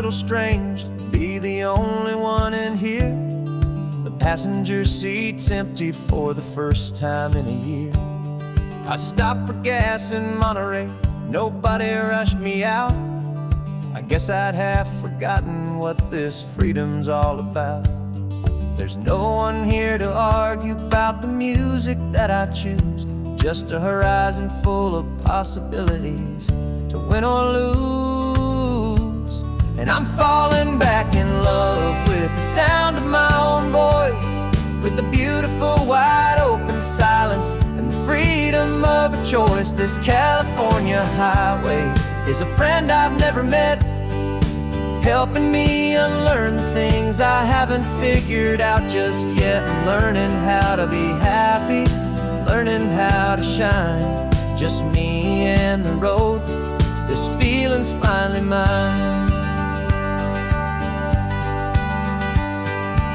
little strange to be the only one in here. The passenger seat's empty for the first time in a year. I stopped for gas in Monterey, nobody rushed me out. I guess I'd have forgotten what this freedom's all about. There's no one here to argue about the music that I choose, just a horizon full of possibilities to win or lose. And I'm falling back in love with the sound of my own voice, with the beautiful wide open silence and the freedom of a choice. This California highway is a friend I've never met, helping me unlearn the things I haven't figured out just yet. I'm learning how to be happy, learning how to shine, just me and the road. This feeling's finally mine.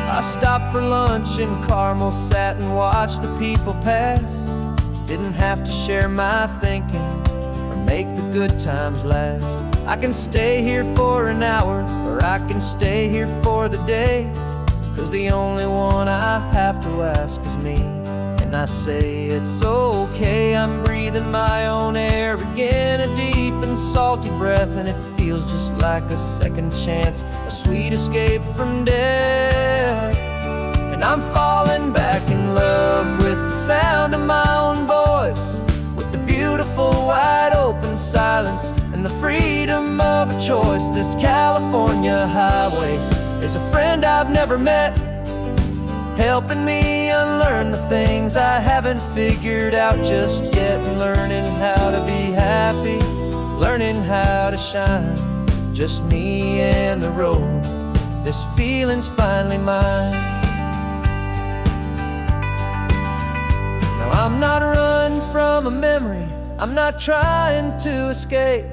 I stopped for lunch in Carmel, sat and watched the people pass. Didn't have to share my thinking or make the good times last. I can stay here for an hour, or I can stay here for the day, 'cause the only one I have to ask is me. And I say it's okay, I'm breathing my own air again, a deep and salty breath, and it feels just like a second chance, a sweet escape from death. And I'm falling back in love with the sound of my own voice, with the beautiful wide open silence and the freedom of a choice. This California highway is a friend I've never met, helping me unlearn the things I haven't figured out just yet. Learning how to be happy, learning how to shine, just me and the road. This feeling's finally mine. Now I'm not running from a memory, I'm not trying to escape.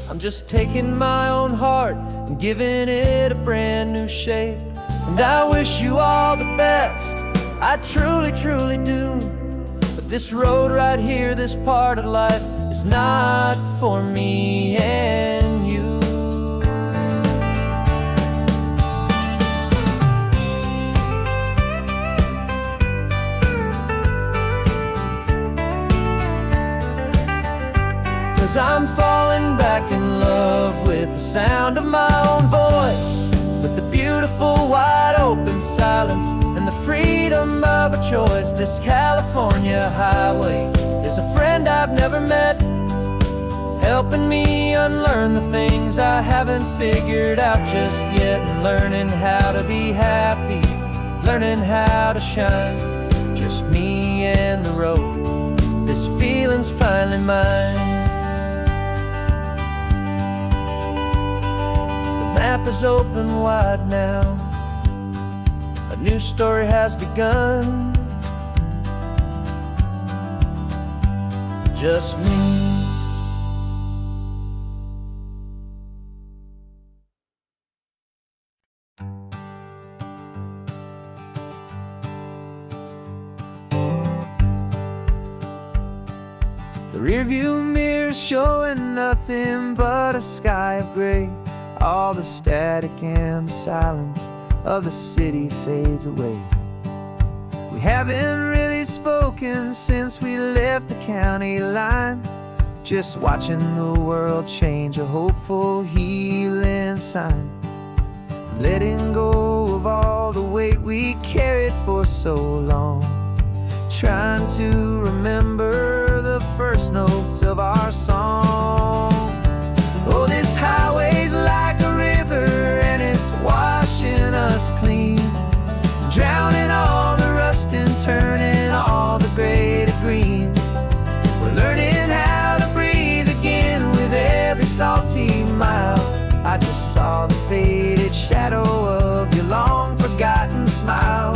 I'm just taking my own heart and giving it a brand new shape. And I wish you all the best, I truly, truly do. But this road right here, this part of life, is not for me and you. Cause I'm falling back in love with the sound of my own voice, with the beautiful wide open silence and the freedom of a choice. This California highway is a friend I've never met, helping me unlearn the things I haven't figured out just yet. And learning how to be happy, learning how to shine, just me and the road. This feeling's finally mine. The map is open wide now, a new story has begun, just me. The rearview mirror's showing nothing but a sky of gray. All the static and the silence of the city fades away. We haven't really spoken since we left the county line, just watching the world change, a hopeful healing sign. Letting go of all the weight we carried for so long, trying to remember the first notes of our song. Oh, this highway's like a river and it's washing us clean, drowning all the rust and turning all the gray to green. We're learning how to breathe again with every salty mile. I just saw the faded shadow of your long forgotten smile,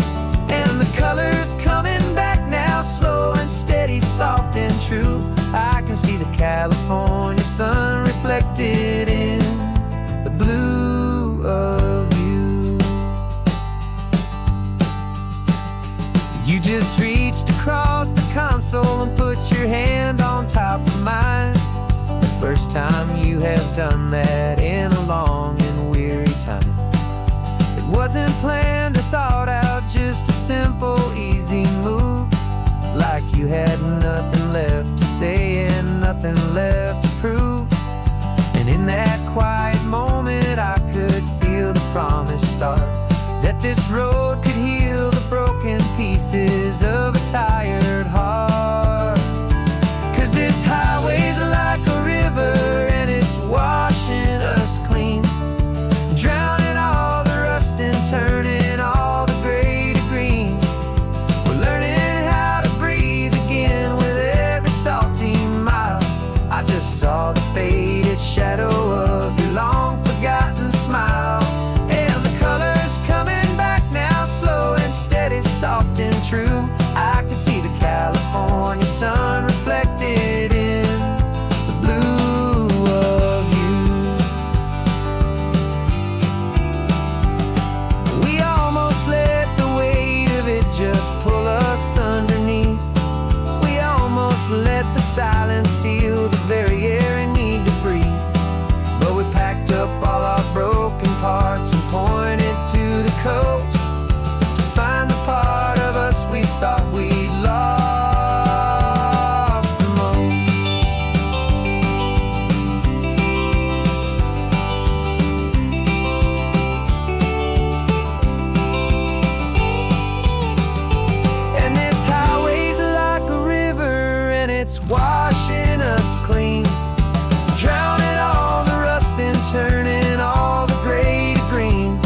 and the colors coming back now, slow and steady, soft and true. I can see the California sun reflected in the blue of you. You just reached across the console and put your hand on top of mine. The first time you have done that in a long and weary time. It wasn't planned or thought out, just a simple, easy move. Like you had nothing left to say and nothing left to prove. And in that quiet moment I could feel the promise start, that this road could heal the broken pieces of a tired heart. 'Cause this highway's like a river and it's washing us clean, drowning all the rust and turning all the gray to green. We're learning how to breathe again with every salty mile. I just saw the faded shadow of your long forgotten smile. And the colors coming back now, slow and steady, soft and true. I can see the California sun reflected in the blue of you. We almost let the weight of it just pull us underneath. We almost let the silence steal the very air I need to breathe. But we packed up all our broken parts and pointed to the coast to find the part of us we thought we'd lost the most. And this highway's like a river and it's washing us clean, drowning all the rust and turning all the gray to green.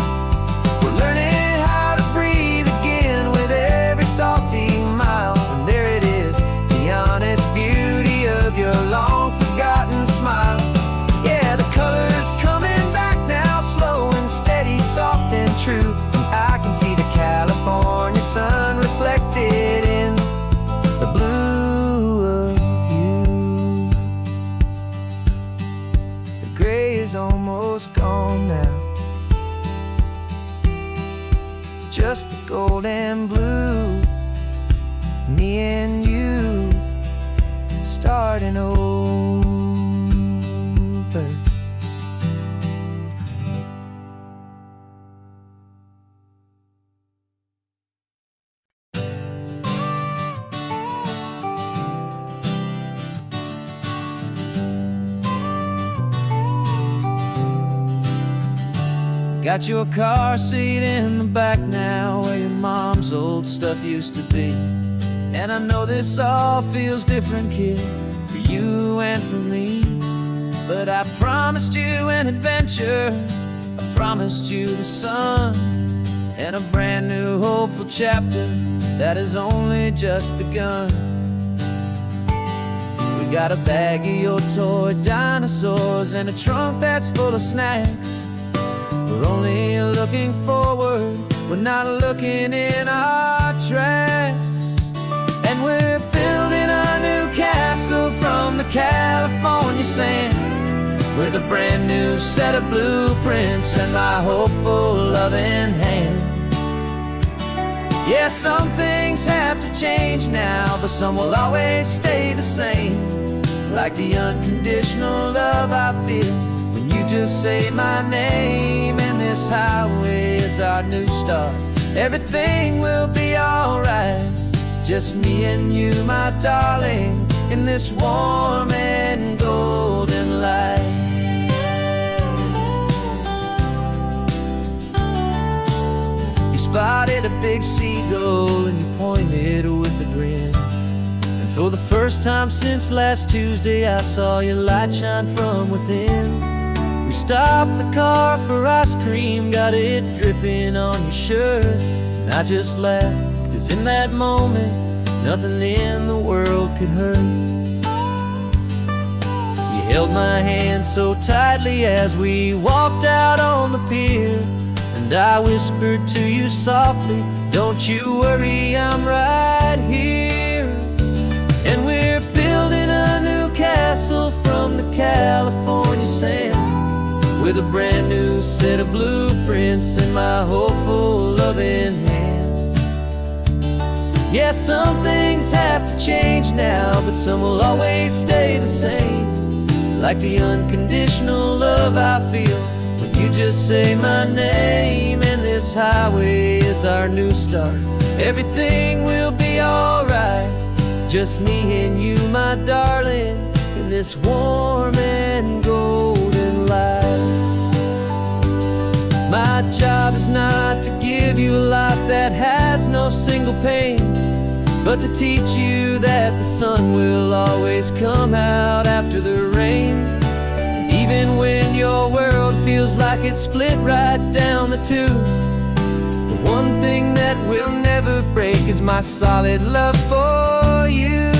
We're learning how to breathe again with every salty mile. And there it is, the honest beauty of your long forgotten smile. Yeah, the colors coming back now, slow and steady, soft and true. I can see the California sun reflected in the blue of you. The gray is almost gone now, just the gold and blue. Me and you starting over. Got your car seat in the back now, where your mom's old stuff used to be. And I know this all feels different, kid, for you and for me. But I promised you an adventure, I promised you the sun, and a brand new hopeful chapter that has only just begun. We got a bag of your toy dinosaurs and a trunk that's full of snacks. We're only looking forward, we're not looking in our tracks. And we're building a new castle from the California sand, with a brand new set of blueprints and my hopeful loving hand. Yeah, some things have to change now, but some will always stay the same. Like the unconditional love I feel when you just say my name. And this highway is our new start, everything will be alright. Just me and you, my darling, in this warm and golden light. You spotted a big seagull and you pointed with a grin. And for the first time since last Tuesday, I saw your light shine from within. We stopped the car for ice cream, got it dripping on your shirt. And I just laughed, 'cause in that moment, nothing in the world could hurt. You held my hand so tightly as we walked out on the pier, and I whispered to you softly, don't you worry, I'm right here. And we're building a new castle from the California sand, with a brand new set of blueprints in my hopeful loving hand. Yeah, some things have to change now, but some will always stay the same. Like the unconditional love I feel when You just say my name, and this highway is our new start. Everything will be alright, just me and you, my darling, in this warm and golden life. My job is not to give you a life that has no single pain, but to teach you that the sun will always come out after the rain. Even when your world feels like it's split right down the tube, the one thing that will never break is my solid love for you.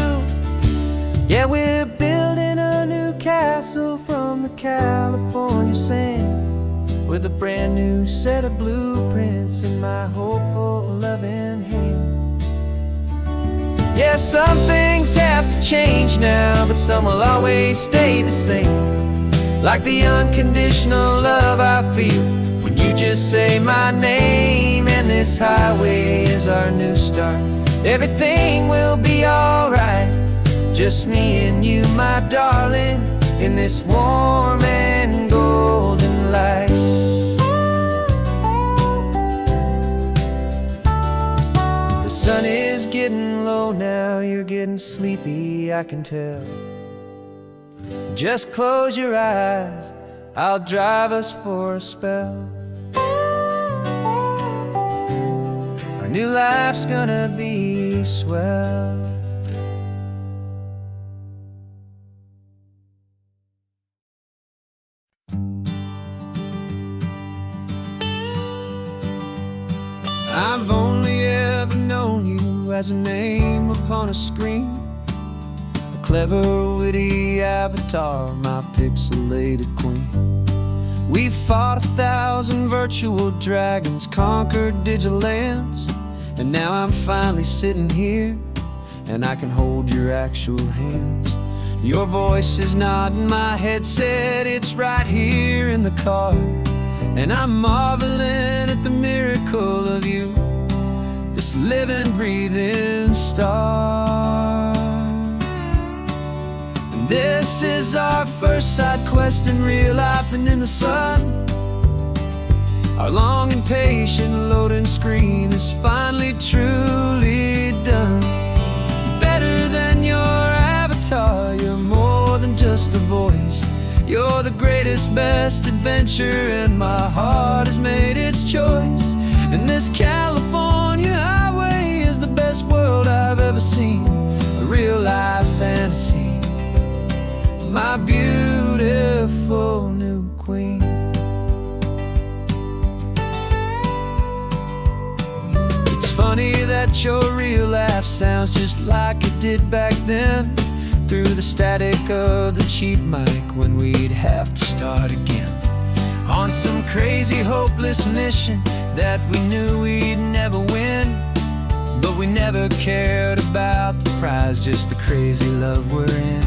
Yeah, we're building a new castle from the California sand, with a brand new set of blueprints in my hopeful, loving hand. Yeah, some things have to change now, but some will always stay the same. Like the unconditional love I feel when you just say my name, and this highway is our new start. Everything will be alright, just me and you, my darling, in this warm and golden light. The sun is getting low now, you're getting sleepy, I can tell. Just close your eyes, I'll drive us for a spell. Our new life's gonna be swell. I've only ever known you as a name upon a screen, a clever, witty avatar, my pixelated queen. We fought 1,000 virtual dragons, conquered digital lands, and now I'm finally sitting here, and I can hold your actual hands. Your voice is not in my headset, it's right here in the car, and I'm marveling at the miracle of you, this living, breathing star. And this is our first side quest in real life and in the sun. Our long and patient loading screen is finally truly done. Better than your avatar, you're more than just a voice. You're the greatest, best adventure, and my heart has made its choice. And this California highway is the best world I've ever seen, a real life fantasy, my beautiful new queen. It's funny that your real life sounds just like it did back then, through the static of the cheap mic when we'd have to start again, on some crazy hopeless mission that we knew we'd never win. But we never cared about the prize, just the crazy love we're in.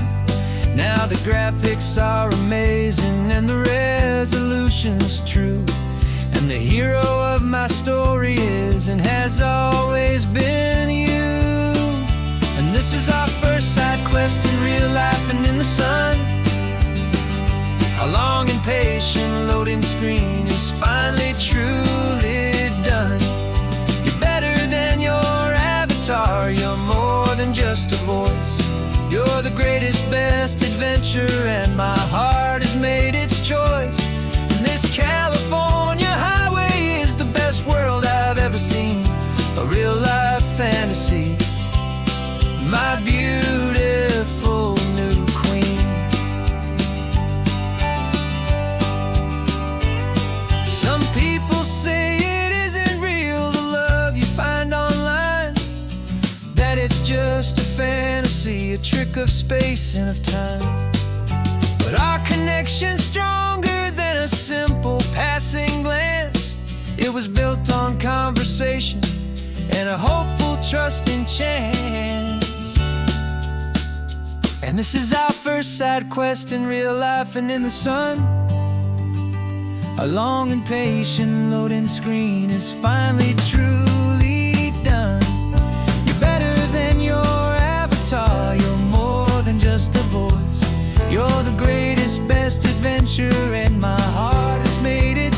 Now the graphics are amazing and the resolution's true, and the hero of my story is and has always been you. And this is our first side quest in real life and in the sun. Our long and patient loading screen is finally truly done. You're better than your avatar, you're more than just a voice. You're the greatest, best adventure, and my heart has made its choice. And this California highway is the best world I've ever seen, a real life fantasy, my beautiful new queen. Some people say it isn't real, the love you find online, that it's just a fantasy, a trick of space and of time. But our connection's stronger than a simple passing glance. It was built on conversation and a hopeful, trusting chance. And this is our first side quest in real life and in the sun. Our long and patient loading screen is finally truly done. You're better than your avatar, you're more than just a voice. You're the greatest, best adventure, and my heart has made it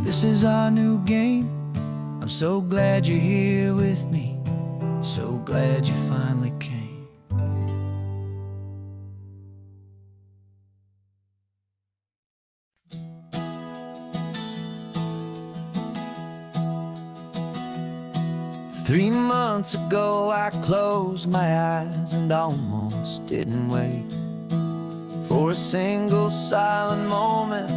This is our new game. I'm so glad you're here with me. So glad you finally came. 3 months ago I closed my eyes and almost didn't wait for a single silent moment.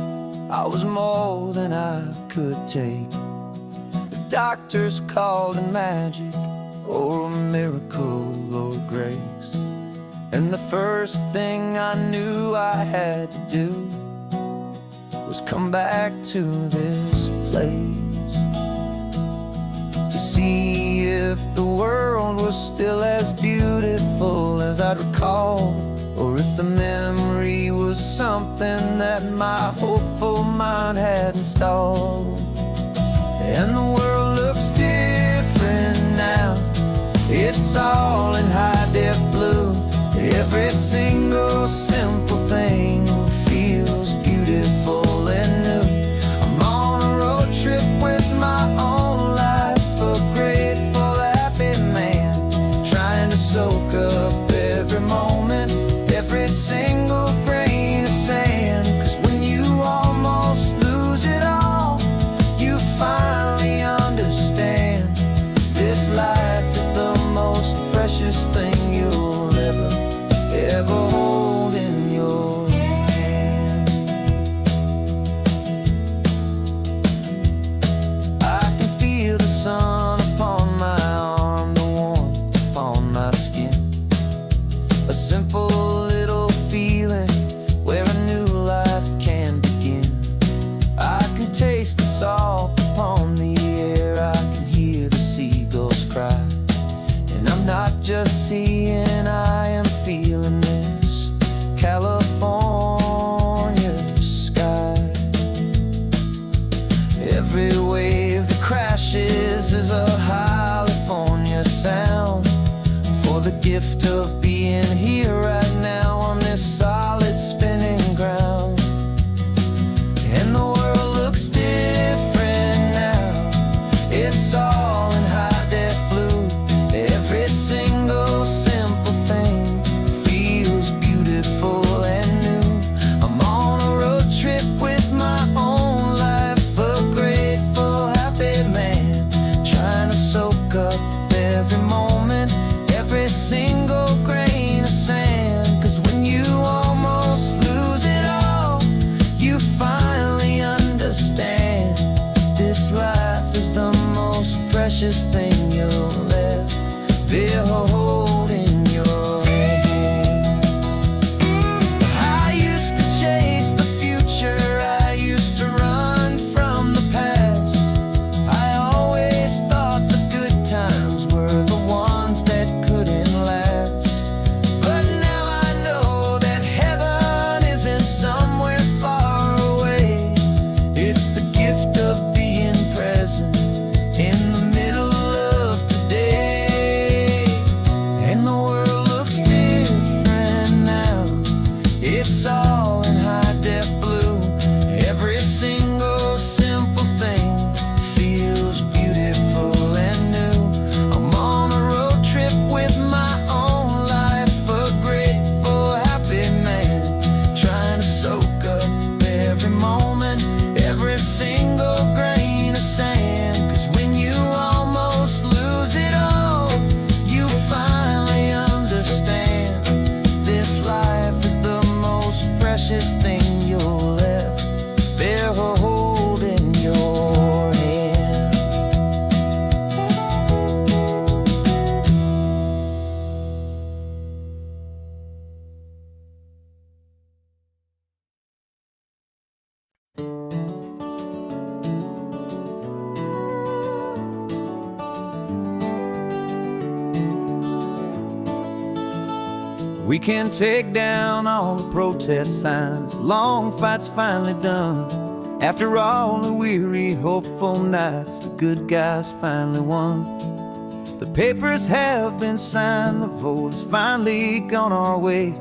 I was more than I could take. The doctors called it magic, or a miracle, or grace. And the first thing I knew I had to do was come back to this place, to see if the world was still as beautiful as I'd recall, or if the memory was something that my hopeful mind had installed. And the world looks different now. It's all in high-def blue. Every single simple thing feels beautiful and new. I'm on a road trip with my own life, a grateful, happy man, trying to soak up every moment, every single grain of sand. 'Cause when you almost lose it all, you finally understand this life is the most precious thing you'll ever hold in your hand. I can feel the sun upon my arm, the warmth upon my skin, a simple little feeling where a new life can begin. I can taste the salt upon the air, I can hear the seagulls cry, and I'm not just seeing, I am feeling this California sky. Every wave that crashes is a California sound, for the gift of being here right now on this solid spinning ground. And the world looks different now. It's all in high-def blue. Every single simple thing feels beautiful and new. I'm on a road trip with my own life, a grateful, happy man, trying to soak up every moment, every single grain of sand. 'Cause when you almost lose it all, you finally understand this life is the most precious thing you'll ever hold in your hand. I used to chase the future, I used to run from the past. I always thought the good times were the ones that couldn't last. But now I know that heaven isn't somewhere far away. It's the gift of being present in the middle of today. And the world looks different now. It's all in high-def blue. Every single simple thing feels beautiful and new. I'm on a road trip with my own life, a grateful, happy man, trying to soak up every moment, every single grain of sand. 'Cause when you almost lose it all, you finally understand this life is the most precious thing you'll ever hold in your hand. We can take down all the protest signs. Long fight's finally done. After all the weary, hopeful nights, the good guys finally won. The papers have been signed, the vote has finally gone our way.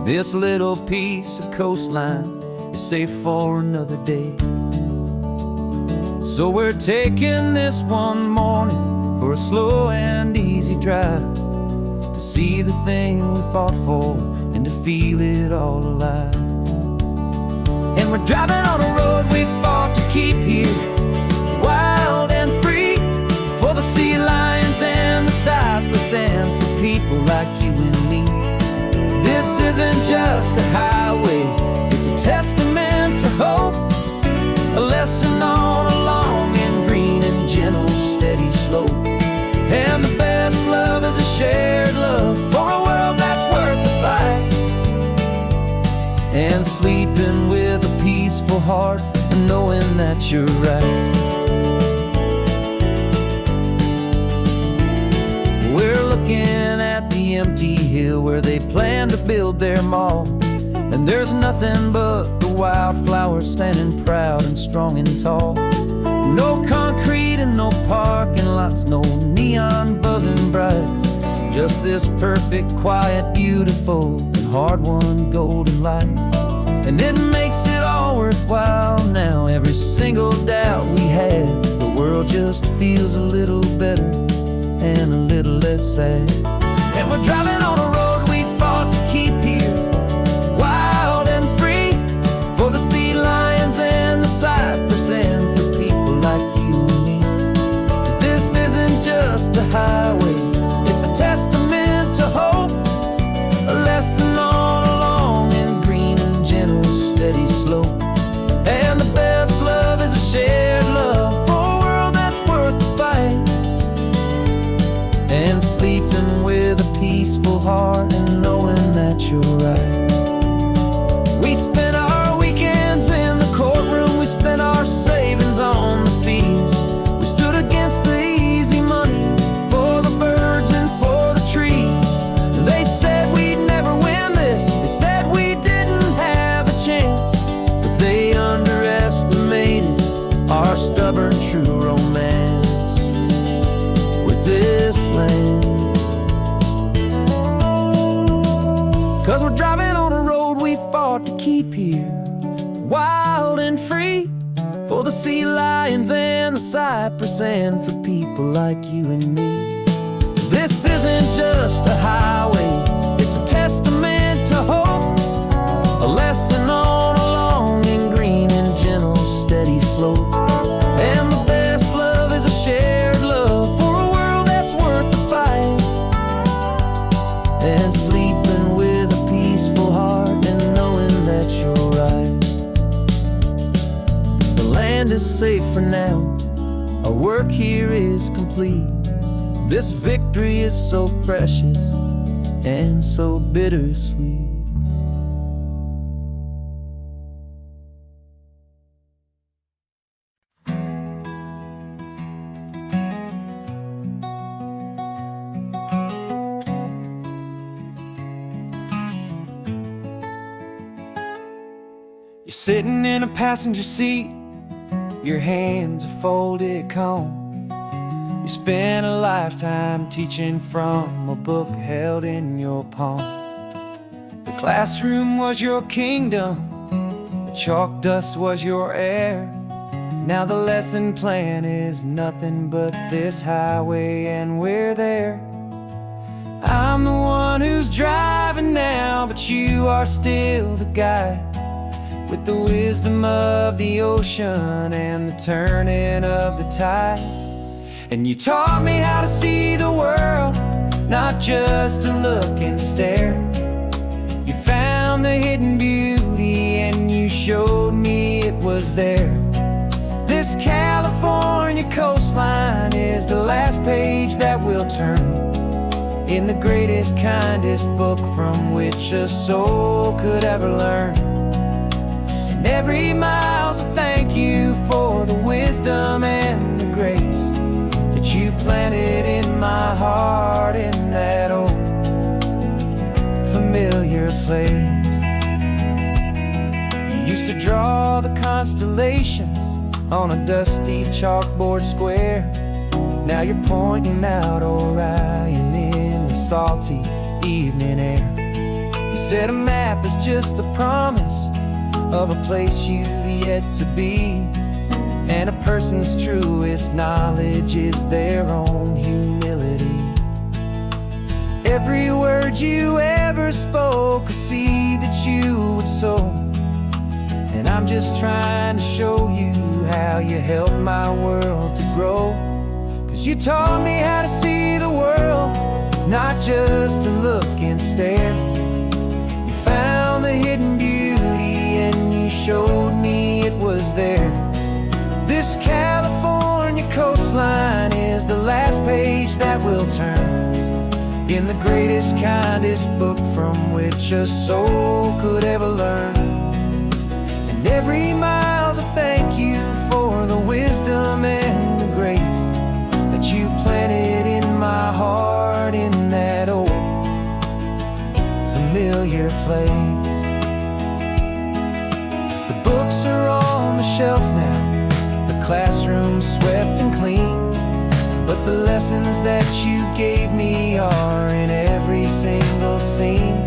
This little piece of coastline is safe for another day. So we're taking this one morning for a slow and easy drive, to see the thing we fought for and to feel it all alive. And we're driving on a road we fought to keep here, wild and free, for the sea lions and the cypress, and for people like you and me. This isn't just a highway, it's a testament to hope, a lesson on a long and green and gentle steady slope. And the best love is a shared love for a world that's worth the fight, and sleeping with a peaceful heart and knowing that you're right. We're looking at the empty hill where they plan to build their mall, and there's nothing but the wildflowers standing proud and strong and tall. No concrete and no parking lots, no neon buzzing bright, just this perfect, quiet, beautiful, and hard-won golden light. And it makes it all worthwhile now, every single doubt we had. The world just feels a little better and a little less sad. And we're driving on a road we fought to keep here, wild and free, for the sea lions and the cypress, and for people like you and me. This isn't just a highway, it's a testament to hope, a lesson on a long and green and gentle steady slope. And the best love is a shared love for a world that's worth the fight, and sleeping with a peaceful heart and knowing that you're right. We spent our weekends in the courtroom, we spent our savings on the fees. We stood against the easy money for the birds and for the trees. And they said we'd never win this, they said we didn't have a chance, but they underestimated our stubborn true romance with this land. 'Cause we're driving on a road we fought to keep here, wild and free, for the sea lions and the cypress, and for people like you and me. This isn't just a highway, it's a testament to hope, a lesson on a long and green and gentle steady slope. And the best love is a shared love for a world that's worth the fight, and sleeping with a peaceful heart and knowing that you're right. The land is safe for now, our work here is complete. This victory is so precious and so bittersweet. You're sitting in a passenger seat, your hands are folded calm. You spent a lifetime teaching from a book held in your palm. The classroom was your kingdom, the chalk dust was your air. Now the lesson plan is nothing but this highway, and we're there. I'm the one who's driving now, but you are still the guide, with the wisdom of the ocean and the turning of the tide. And you taught me how to see the world, not just to look and stare. You found the hidden beauty and you showed me it was there. This California coastline is the last page that we'll turn in the greatest, kindest book from which a soul could ever learn. And every mile's a thank you for the wisdom and the grace that you planted in my heart in that old familiar place. You used to draw the constellations on a dusty chalkboard square. Now you're pointing out Orion in the salty evening air. You said a map is just a promise of a place you've yet to be, and a person person's truest knowledge is their own humility. Every word you ever spoke, a seed that you would sow. And I'm just trying to show you how you helped my world to grow. 'Cause you taught me how to see the world, not just to look and stare. You found the hidden beauty and you showed me it was there. This California coastline is the last page that we'll turn in the greatest, kindest book from which a soul could ever learn. And every mile's a thank you for the wisdom and the grace that you planted in my heart in that old familiar place. The books are on the shelf now, the classroom swept and clean, but the lessons that you gave me are in every single scene.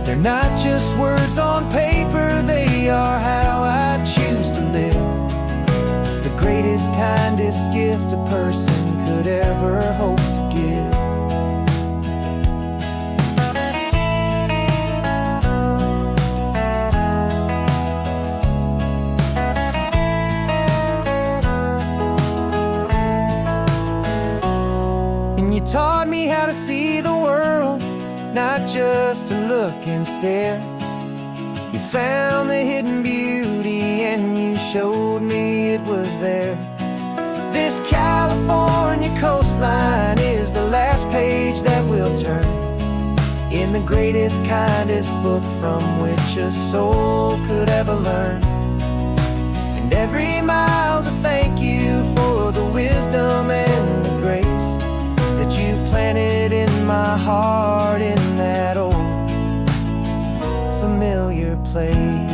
They're not just words on paper, they are how I choose to live. The greatest, kindest gift a person could ever hope to give. And you taught me how to see the world, not just to look and stare. You found the hidden beauty and you showed me it was there. This California coastline is the last page that we'll turn in the greatest, kindest book from which a soul could ever learn. And every mile's a thank you for the wisdom and the grace that you planted in my heart in that old familiar place.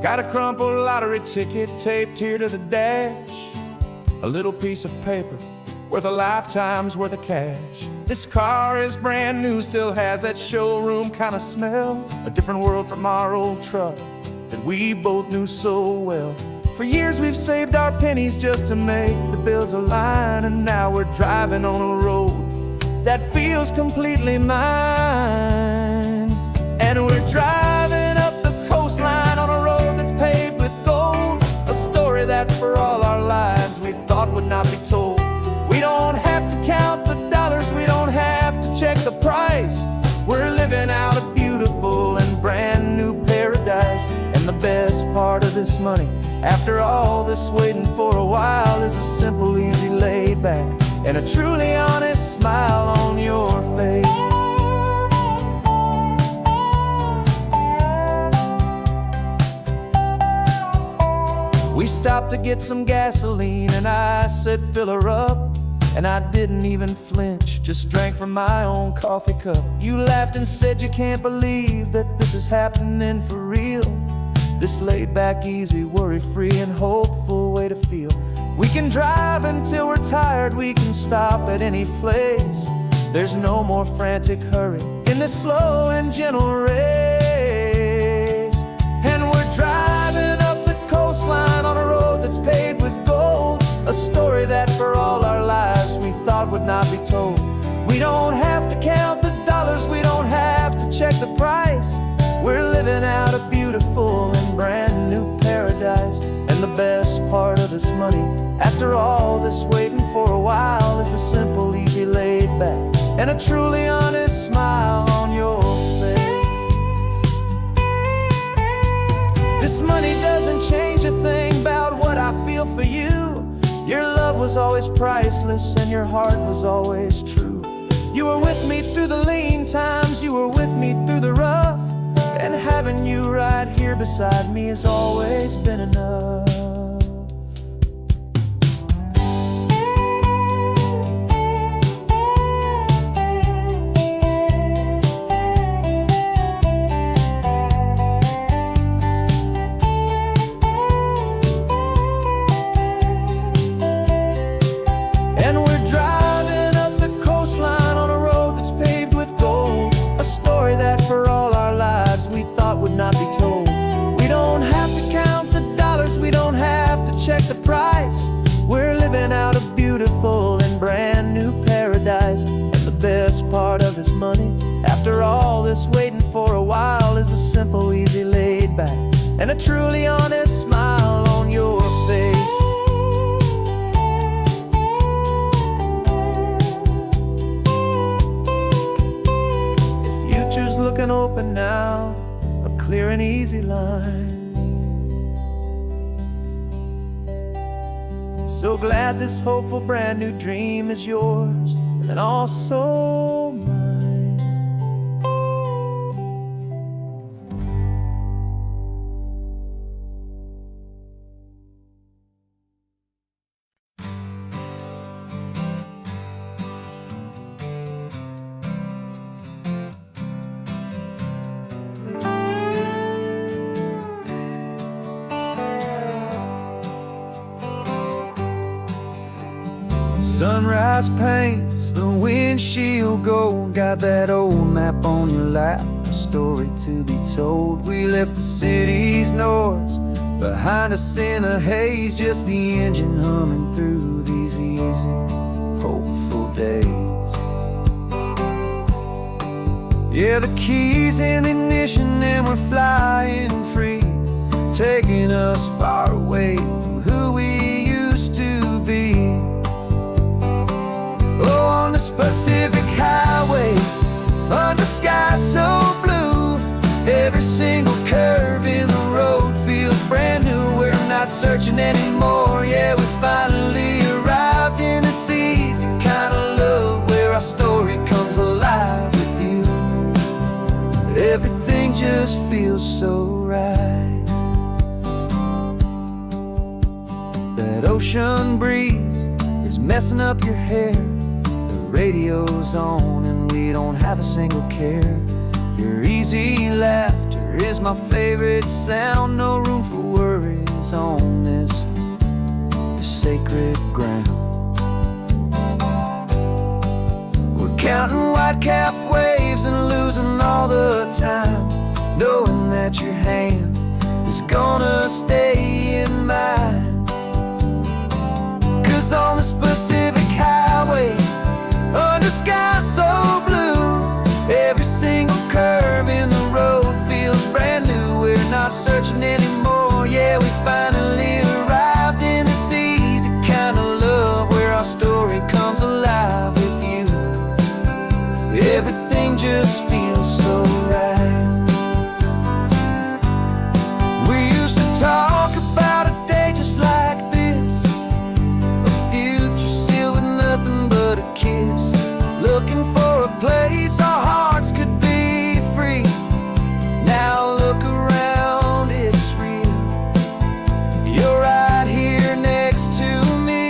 Got a crumpled lottery ticket taped here to the dash, a little piece of paper worth a lifetime's worth of cash. This car is brand new, still has that showroom kind of smell, a different world from our old truck that we both knew so well. For years we've saved our pennies just to make the bills align, and now we're driving on a road that feels completely mine. And we're driving up the coastline on a road that's paved with gold, a story that for all our lives we thought would not be told. We don't have to count the dollars, we don't have to check the price. We're living out a beautiful and brand new paradise. And the best part of this money, after all this waiting for a while, is a simple, easy, laid back and a truly honest smile on your face. We stopped to get some gasoline and I said fill her up, and I didn't even flinch, just drank from my own coffee cup. You laughed and said you can't believe that this is happening for real. This laid back, easy, worry-free and hopeful way to feel. We can drive until we're tired, we can stop at any place. There's no more frantic hurry in this slow and gentle race. And we're driving up the coastline on a road that's paved with gold, a story that for all our lives we thought would not be told. We don't have to count the dollars, we don't have to check the price. We're living out a beautiful and brand new paradise. And the best part of this money, after all this waiting for a while, is the simple, easy, laid back and a truly honest smile on your face. This money doesn't change a thing about what I feel for you. Your love was always priceless and your heart was always true. You were with me through the lean times, you were with me through the rough, and having you right here beside me has always been enough. back and a truly honest smile on your face. The future's looking open now, a clear and easy line. So glad this hopeful brand new dream is yours and also mine. Sunrise paints the windshield gold. Got that old map on your lap, a story to be told. We left the city's noise behind us in the haze, just the engine humming through these easy, hopeful days. Yeah, the keys in the ignition and we're flying free, taking us far away from who we used to be. Oh, on this Pacific highway, under sky so blue, every single curve in the road feels brand new. We're not searching anymore, yeah, we finally arrived in this easy kind of love where our story comes alive with you. Everything just feels so right. That ocean breeze is messing up your hair, radio's on and we don't have a single care. Your easy laughter is my favorite sound. No room for worries on this sacred ground. We're counting white-capped waves and losing all the time, knowing that your hand is gonna stay in mine. 'Cause on this Pacific highway, under sky so blue, every single curve in the road feels brand new. We're not searching anymore, yeah, we finally arrived in this easy kind of love where our story comes alive with you. Everything just feels so right. We used to talk about a day just like this, a future sealed with nothing but a kiss, looking for a place our hearts could be free. Now look around, it's real. You're right here next to me.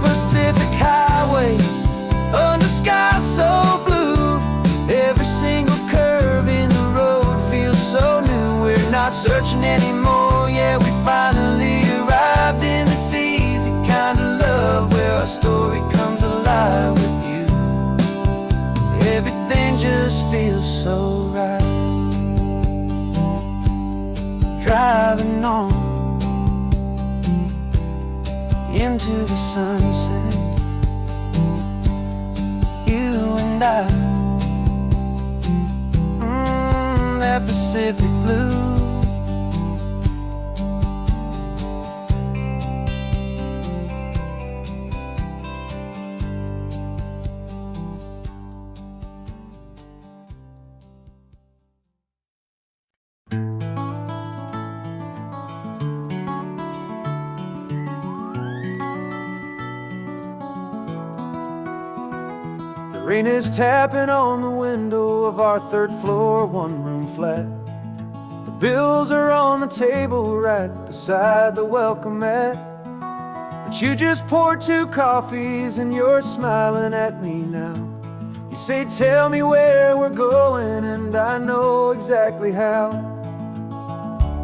Pacific highway, under sky so blue, every single curve in the road feels so new. We're not searching anymore, yeah, we finally arrived in this easy kind of love where our story comes alive with you. Everything just feels so right. Driving on into the sunset, you and I, that Pacific blue. Rain is tapping on the window of our third floor, one-room flat. The bills are on the table right beside the welcome mat. But you just poured 2 coffees and you're smiling at me now. You say, tell me where we're going, and I know exactly how.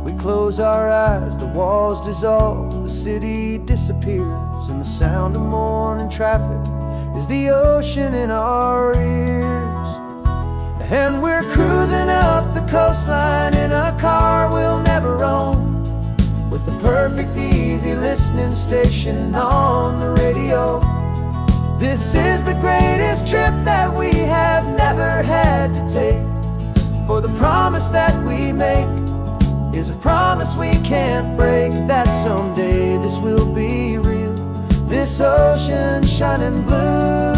We close our eyes, the walls dissolve, the city disappears, and the sound of morning traffic is the ocean in our ears. And we're cruising up the coastline in a car we'll never own, with the perfect easy listening station on the radio. This is the greatest trip that we have never had to take, for the promise that we make is a promise we can't break, that someday this will be real, this ocean shining blue.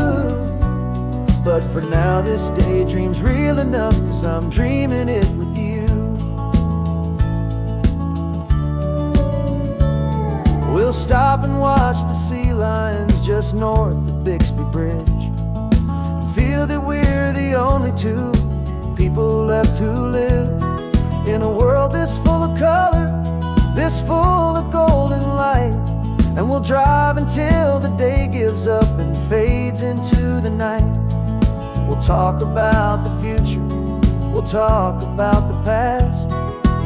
But for now this daydream's real enough, 'cause I'm dreaming it with you. We'll stop and watch the sea lions just north of Bixby Bridge, feel that we're the only two people left who live in a world this full of color, this full of golden light. And we'll drive until the day gives up and fades into the night. We'll talk about the future, we'll talk about the past,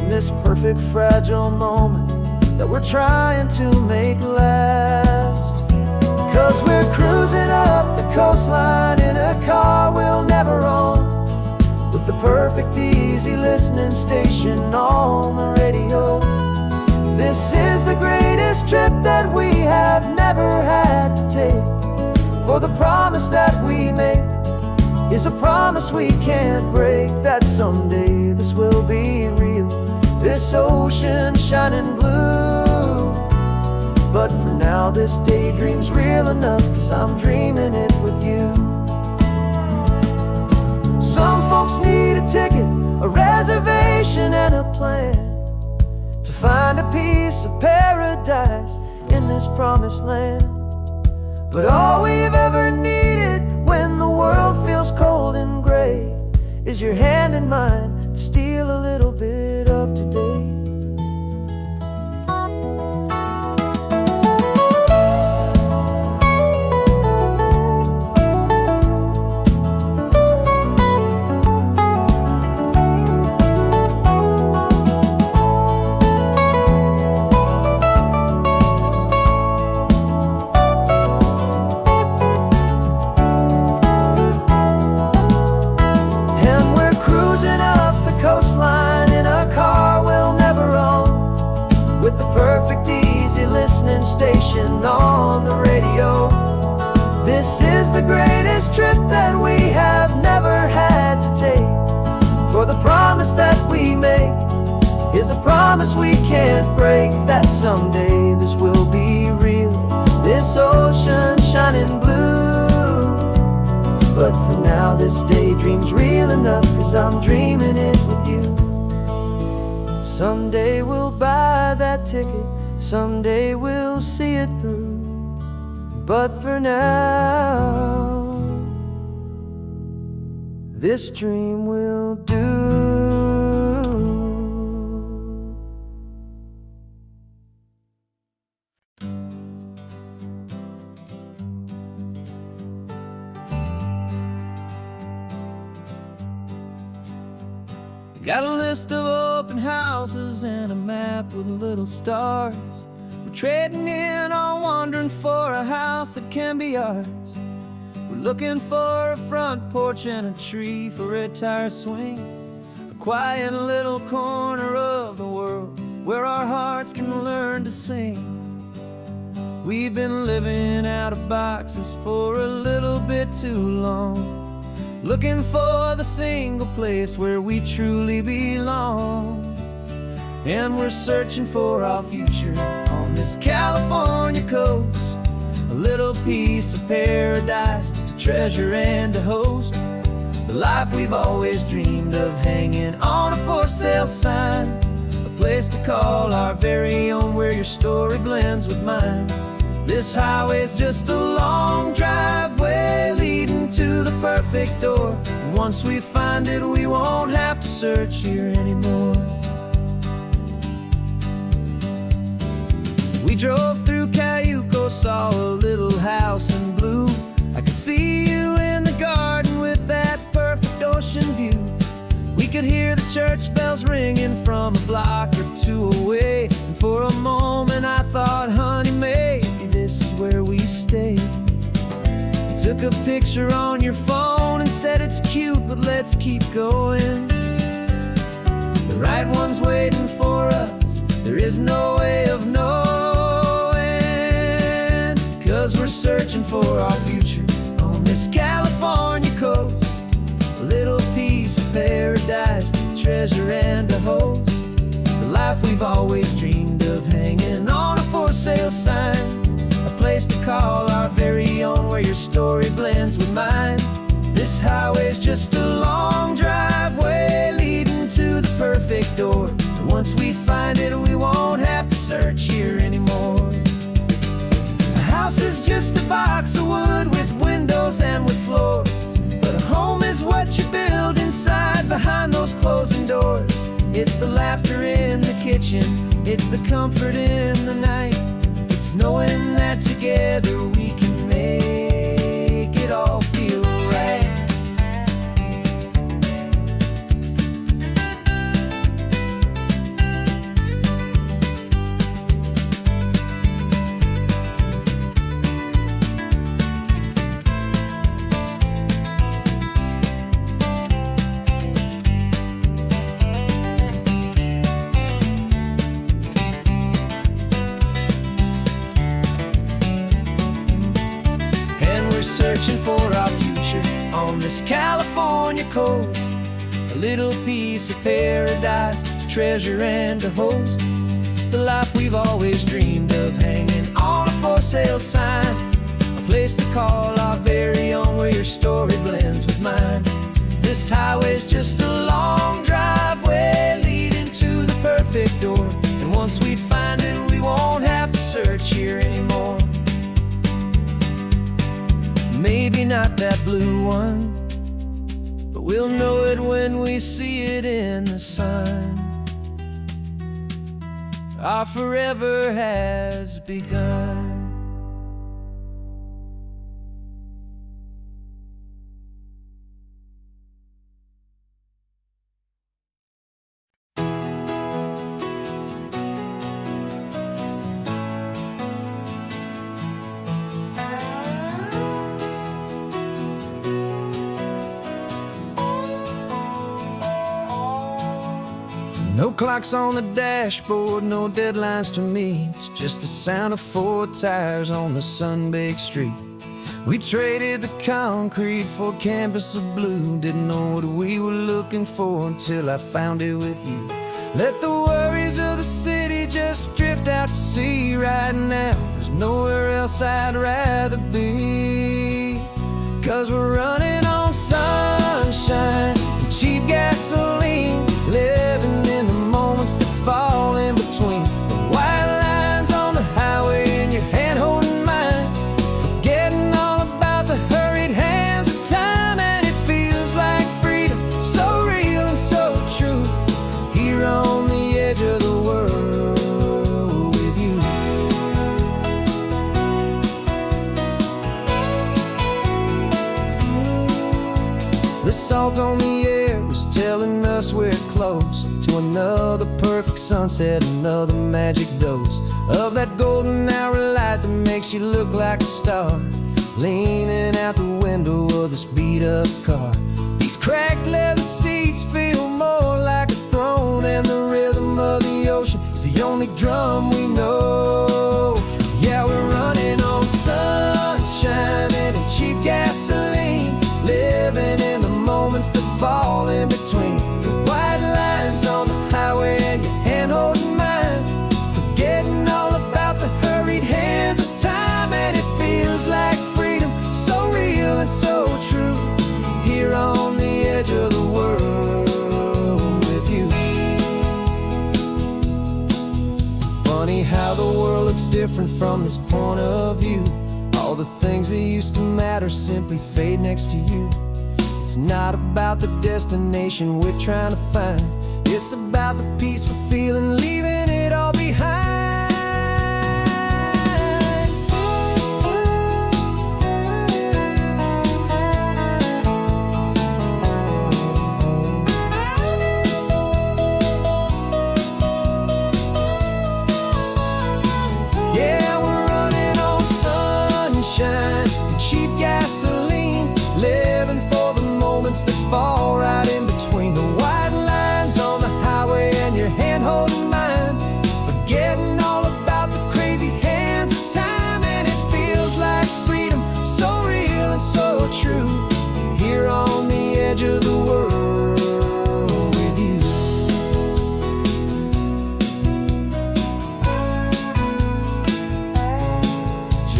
in this perfect fragile moment that we're trying to make last. 'Cause we're cruising up the coastline in a car we'll never own, with the perfect easy listening station on the radio. This is the greatest trip that we have never had to take, for the promise that we make is a promise we can't break, that someday this will be real, this ocean shining blue. But for now this daydream's real enough, 'cause I'm dreaming it with you. Some folks need a ticket, a reservation and a plan to find a piece of paradise in this promised land. But all we've ever needed when the world feels cold and gray is your hand in mine to steal a little bit of today. Station on the radio. This is the greatest trip that we have never had to take, for the promise that we make is a promise we can't break, that someday this will be real, this ocean shining blue. But for now this daydream's real enough, 'cause I'm dreaming it with you. Someday we'll buy that ticket, someday we'll see it through. But for now, this dream will do. Got a list of open houses and a map with little stars. We're trading in our wandering for a house that can be ours. We're looking for a front porch and a tree for a tire swing, a quiet little corner of the world where our hearts can learn to sing. We've been living out of boxes for a little bit too long, looking for the single place where we truly belong. And we're searching for our future on this California coast, a little piece of paradise to treasure and to host, the life we've always dreamed of hanging on a for sale sign, a place to call our very own where your story blends with mine. This highway's just a long driveway leading to the perfect door, and once we find it we won't have to search here anymore. We drove through Cayuco, saw a little house in blue. I could see you in the garden with that perfect ocean view. We could hear the church bells ringing from a block or two away, and for a moment I thought, honey, maybe this is where we stay. You took a picture on your phone and said it's cute. cute, but let's keep going. The right one's waiting for us, there is no way of knowing, 'cause we're searching for our future on this California coast. A little piece of paradise to treasure and to host. The life we've always dreamed of, hanging on a for sale sign. A place to call our very own, where your story blends with mine. This highway's just a long driveway leading to the perfect door. And once we find it, we won't have to search here anymore. A house is just a box of wood with windows and with floors, but a home is what you build inside behind those closing doors. It's the laughter in the kitchen, it's the comfort in the night. It's knowing that together we can make it all feel right. Searching for our future on this California coast. A little piece of paradise to treasure and to host. The life we've always dreamed of, hanging on a for sale sign. A place to call our very own, where your story blends with mine. This highway's just a long driveway leading to the perfect door. And once we find it, we won't have to search here anymore. Maybe not that blue one, but we'll know it when we see it in the sun. Our forever has begun. No clocks on the dashboard, no deadlines to meet. It's just the sound of 4 tires on the sun-baked street. We traded the concrete for a canvas of blue. Didn't know what we were looking for until I found it with you. Let the worries of the city just drift out to sea right now. There's nowhere else I'd rather be, 'cause we're running on sunshine and cheap gasoline, living in the moments that fall in between. The white lines on the highway and your hand holding mine, forgetting all about the hurried hands of time. And it feels like freedom, so real and so true, here on the edge of the world with you. The salt on the air was telling us we're close to another perfect sunset, another magic dose of that golden hour light that makes you look like a star, leaning out the window of this beat-up car. These cracked leather seats feel more like a throne, and the rhythm of the ocean is the only drum we know. Yeah, we're running on sunshine and cheap gasoline, living in the moments that fall in between. The white lines on the highway and your hand holding mine, forgetting all about the hurried hands of time. And it feels like freedom, so real and so true, here on the edge of the world with you. Funny how the world looks different from this point of view. All the things that used to matter simply fade next to you. It's not about the destination we're trying to find, it's about the peace we're feeling, leaving it all behind. Yeah, we're running on sunshine and cheap gasoline, living for the moments that fall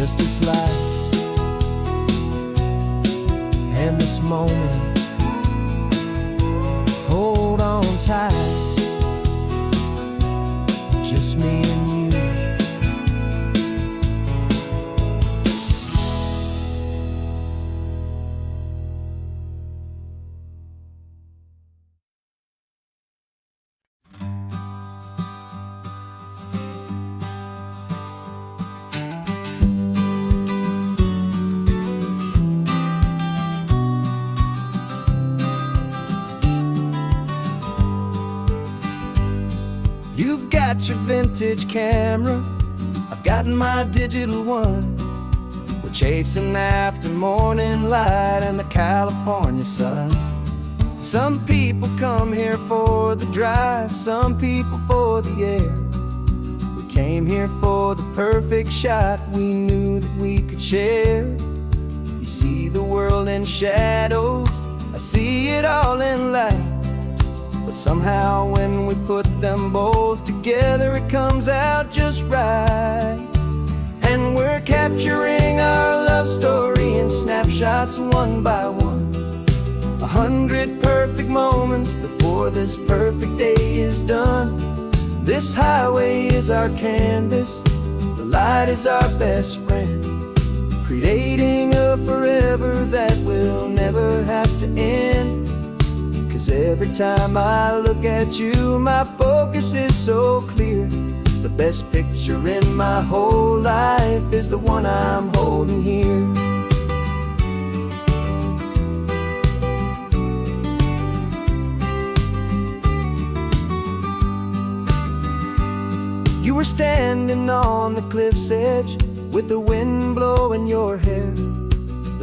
just this life and this moment. Hold on tight, just me and you. You've got your vintage camera, I've got my digital one. We're chasing after morning light and the California sun. Some people come here for the drive, some people for the air. We came here for the perfect shot we knew that we could share. You see the world in shadows, I see it all in light. But somehow when we put them both together, it comes out just right. And we're capturing our love story in snapshots one by one. 100 perfect moments before this perfect day is done. This highway is our canvas, the light is our best friend, creating a forever that will never have to end. 'Cause every time I look at you, my focus is so clear. The best picture in my whole life is the one I'm holding here. You were standing on the cliff's edge with the wind blowing your hair,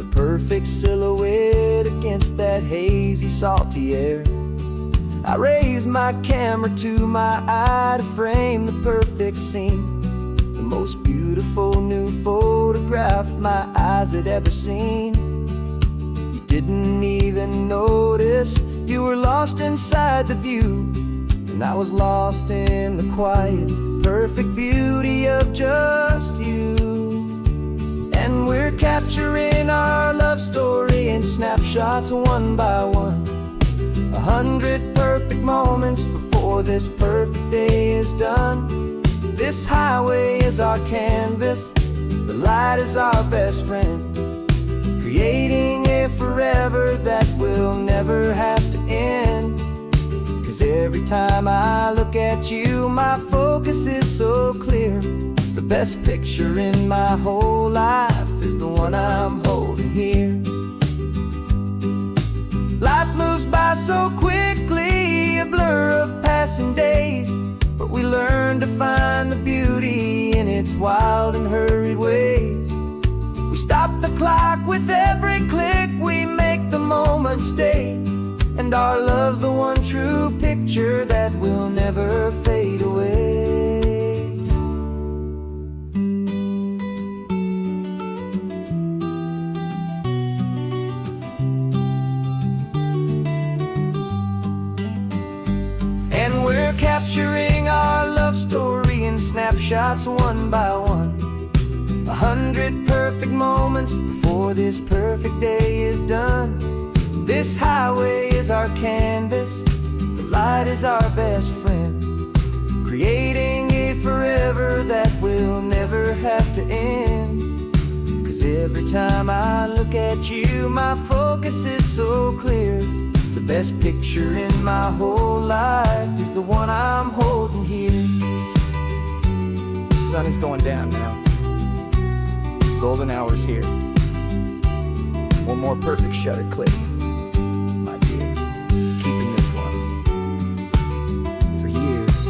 the perfect silhouette against that hazy, salty air. I raised my camera to my eye to frame the perfect scene, the most beautiful new photograph my eyes had ever seen. You didn't even notice you were lost inside the view, and I was lost in the quiet, perfect beauty of just you. And we're capturing our love story in snapshots one by one. 100 perfect moments before this perfect day is done. This highway is our canvas, the light is our best friend, creating a forever that will never have to end. 'Cause every time I look at you, my focus is so clear. The best picture in my whole life is the one I'm holding here. Life moves by so quickly, a blur of passing days, but we learn to find the beauty in its wild and hurried ways. We stop the clock with every click, we make the moment stay, and our love's the one true picture that will never fade away. And we're capturing our love story in snapshots one by one. 100 perfect moments before this perfect day is done. This highway is our canvas, the light is our best friend, creating a forever that will never have to end. 'Cause every time I look at you, my focus is so clear. The best picture in my whole life is the one I'm holding here. The sun is going down now. Golden hour's here. One more perfect shutter click, my dear. Keeping this one for years,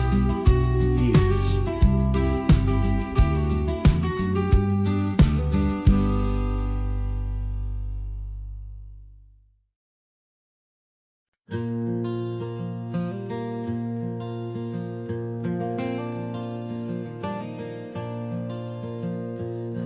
years.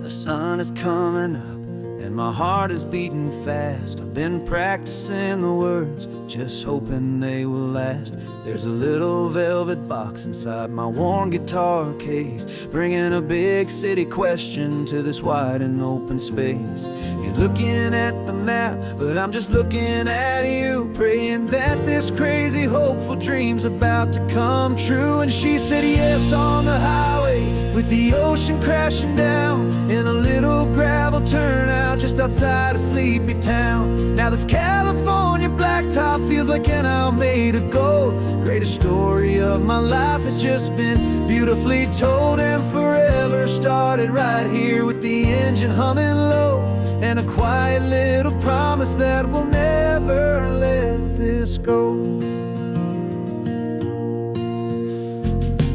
The sun is coming up and and my heart is beating fast. I've been practicing the words, just hoping they will last. There's a little velvet box inside my worn guitar case, bringing a big city question to this wide and open space. You're looking at the map, but I'm just looking at you, praying that this crazy hopeful dream's about to come true. And she said yes on the highway, with the ocean crashing down, in a little gravel turnout just outside a sleepy town. Now this California blacktop feels like an hour made of gold. Greatest story of my life has just been beautifully told, and forever started right here with the engine humming low, and a quiet little promise that we'll never let this go.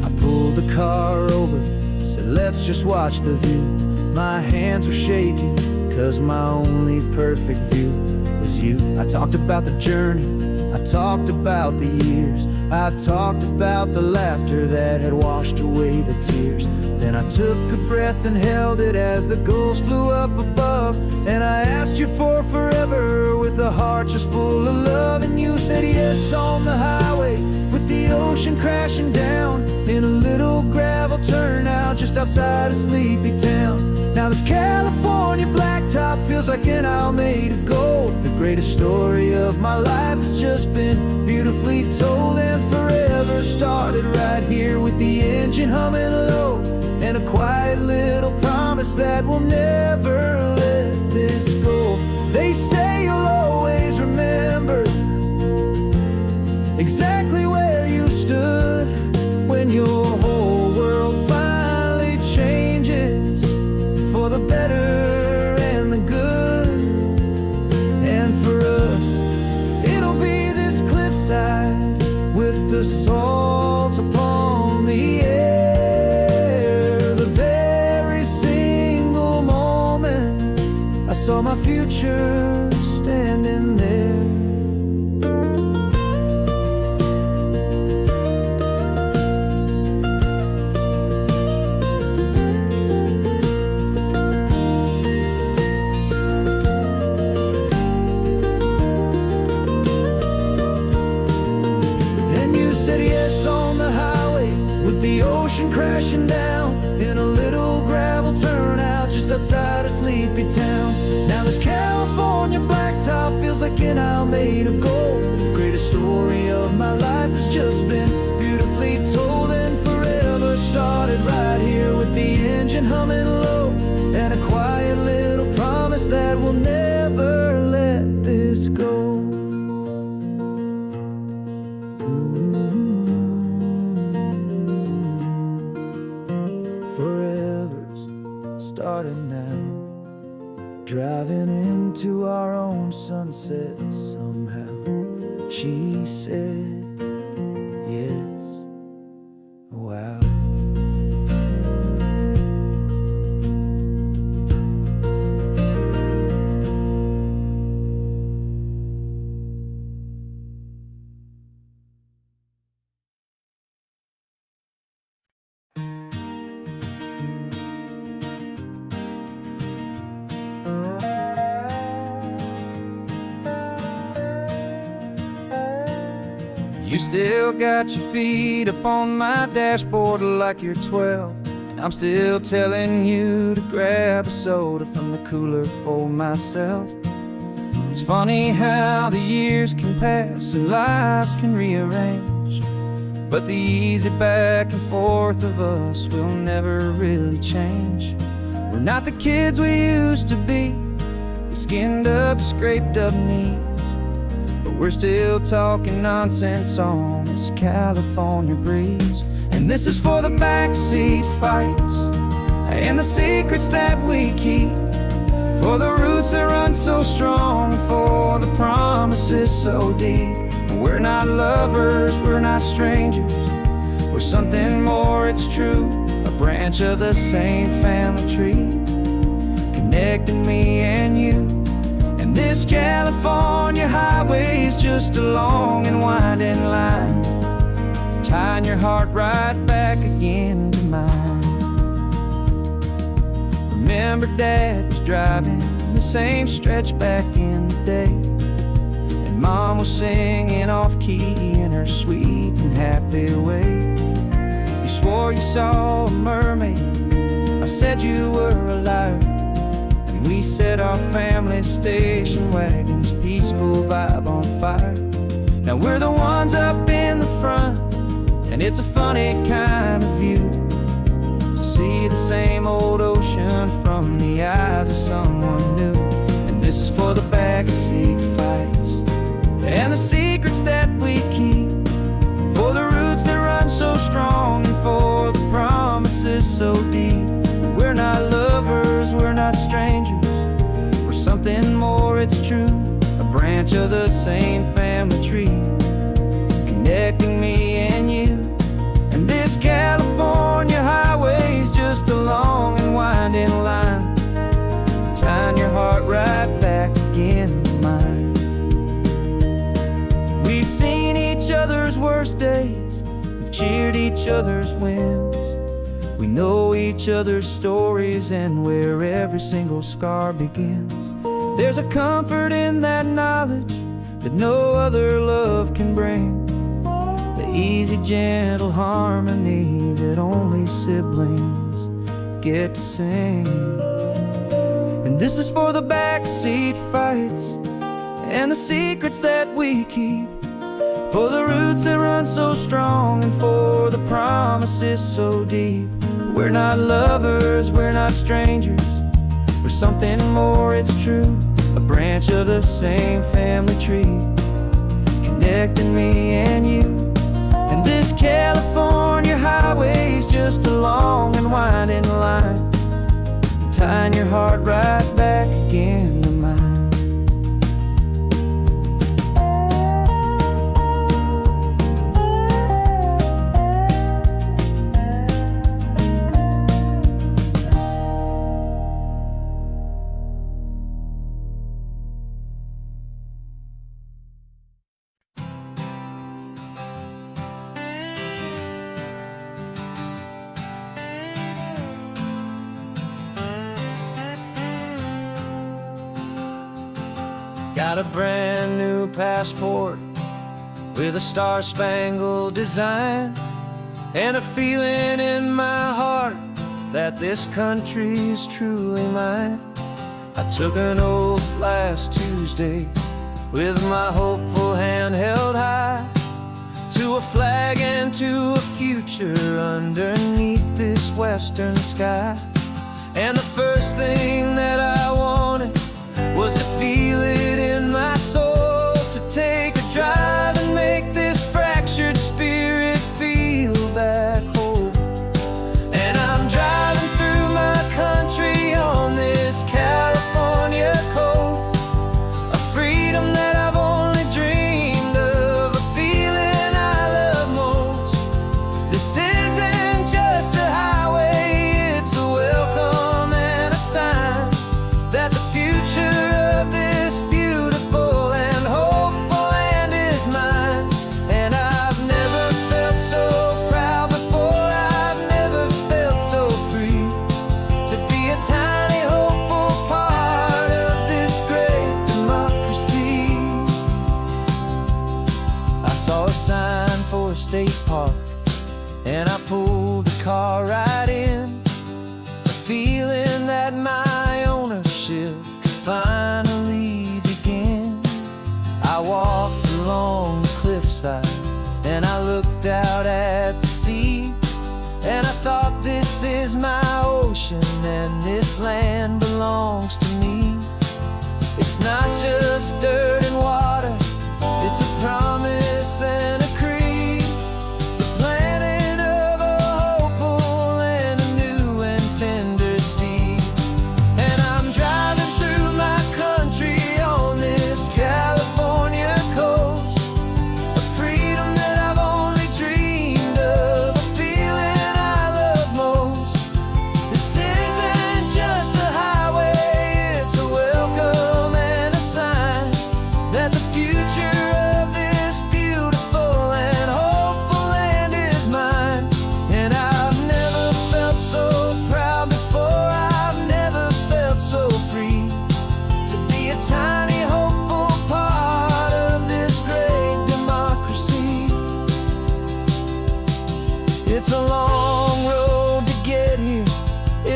I pulled the car over, said let's just watch the view. My hands were shaking, cause my only perfect view was you. I talked about the journey, I talked about the years, I talked about the laughter that had washed away the tears. Then I took a breath and held it as the gulls flew up above, and I asked you for forever with a heart just full of love. And you said yes on the highway, with the ocean crashing down, in a little gravel turnout just outside a sleepy town. Now this California blacktop feels like an hour made of gold. The greatest story of my life has just been beautifully told, and forever started right here with the engine humming low, and a quiet little promise that we'll never let this go. They say you'll always remember exactly where you stood when your whole world finally changes for the better and the good. And for us, it'll be this cliffside with the salt upon the air. The very single moment I saw my future standing there. Crashing down in a little gravel turnout just outside a sleepy town. Now this California blacktop feels like an hour made of gold. The greatest story of my life has just been beautifully told, and forever started right here with the engine humming low, and a quiet little promise that we'll never let this go. Starting now, driving into our own sunset somehow. She said yes. Wow. You still got your feet up on my dashboard like you're 12, and I'm still telling you to grab a soda from the cooler for myself. It's funny how the years can pass and lives can rearrange, but the easy back and forth of us will never really change. We're not the kids we used to be, with skinned up, scraped up knees, but we're still talking nonsense on this California breeze. And this is for the backseat fights and the secrets that we keep, for the roots that run so strong, for the promises so deep. We're not lovers, we're not strangers, we're something more, it's true. A branch of the same family tree, connecting me and you. And this California highway is just a long and winding line, tying your heart right back again to mine. Remember Dad was driving the same stretch back in the day. And Mom was singing off-key in her sweet and happy way. You swore you saw a mermaid, I said you were a liar. And we set our family station wagon's peaceful vibe on fire. Now we're the ones up in the front, and it's a funny kind of view to see the same old ocean from the eyes of someone new. And this is for the backseat fights and the secrets that we keep, for the roots that run so strong and for the promises so deep. We're not lovers, we're not strangers, we're something more, it's true. A branch of the same family tree, connecting me and you. And this California highway's just a long and winding line, tying your heart right back again to mine. We've seen each other's worst days, we've cheered each other's wins. We know each other's stories and where every single scar begins. There's a comfort in that knowledge that no other love can bring, the easy, gentle harmony that only siblings get to sing. And this is for the backseat fights and the secrets that we keep, for the roots that run so strong and for the promises so deep. We're not lovers, we're not strangers, we're something more, it's true. A branch of the same family tree, connecting me and you. And this California highway's just a long and winding line, tying your heart right back again to mine. Got a brand new passport with a star-spangled design, and a feeling in my heart that this country's truly mine. I took an oath last Tuesday with my hopeful hand held high, to a flag and to a future underneath this western sky. And the first thing that I wanted was to feel it in my soul, to take a drive and make this fractured spirit feel back home. And I'm driving through my country on this California coast, a freedom that I've only dreamed of, a feeling I love most. This isn't just a highway, it's a welcome and a sign that the future of this beautiful and hopeful land is mine. And I've never felt so proud before, I've never felt so free, to be a tiny hopeful part of this great democracy. I saw a sign for a state park, and I pulled the car right in, the feeling that my ownership finally begin. I walked along the cliffside and I looked out at the sea, and I thought, this is my ocean and this land belongs to me. It's not just dirt and water, it's a promise and a creed, the planting of a hopeful and a new and tender seed. And I'm driving through my country on this California coast, a freedom that I've only dreamed of, a feeling I love most. This isn't just a highway, it's a welcome and a sign that the future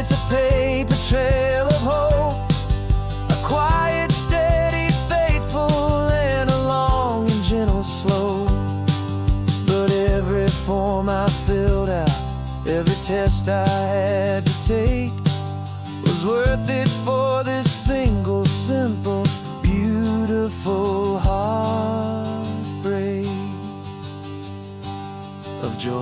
it's a paper trail of hope, a quiet, steady, faithful, and a long and gentle slope. But every form I filled out, every test I had to take, was worth it for this single, simple, beautiful heartbreak of joy.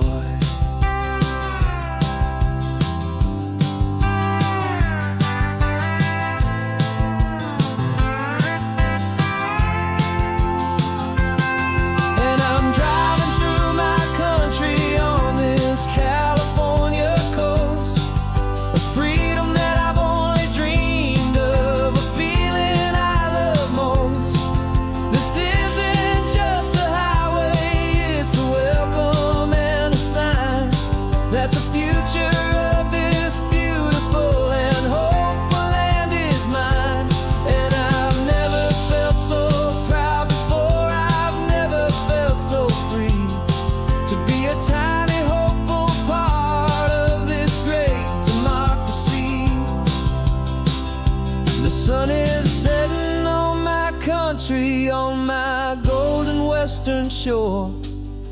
On my golden western shore,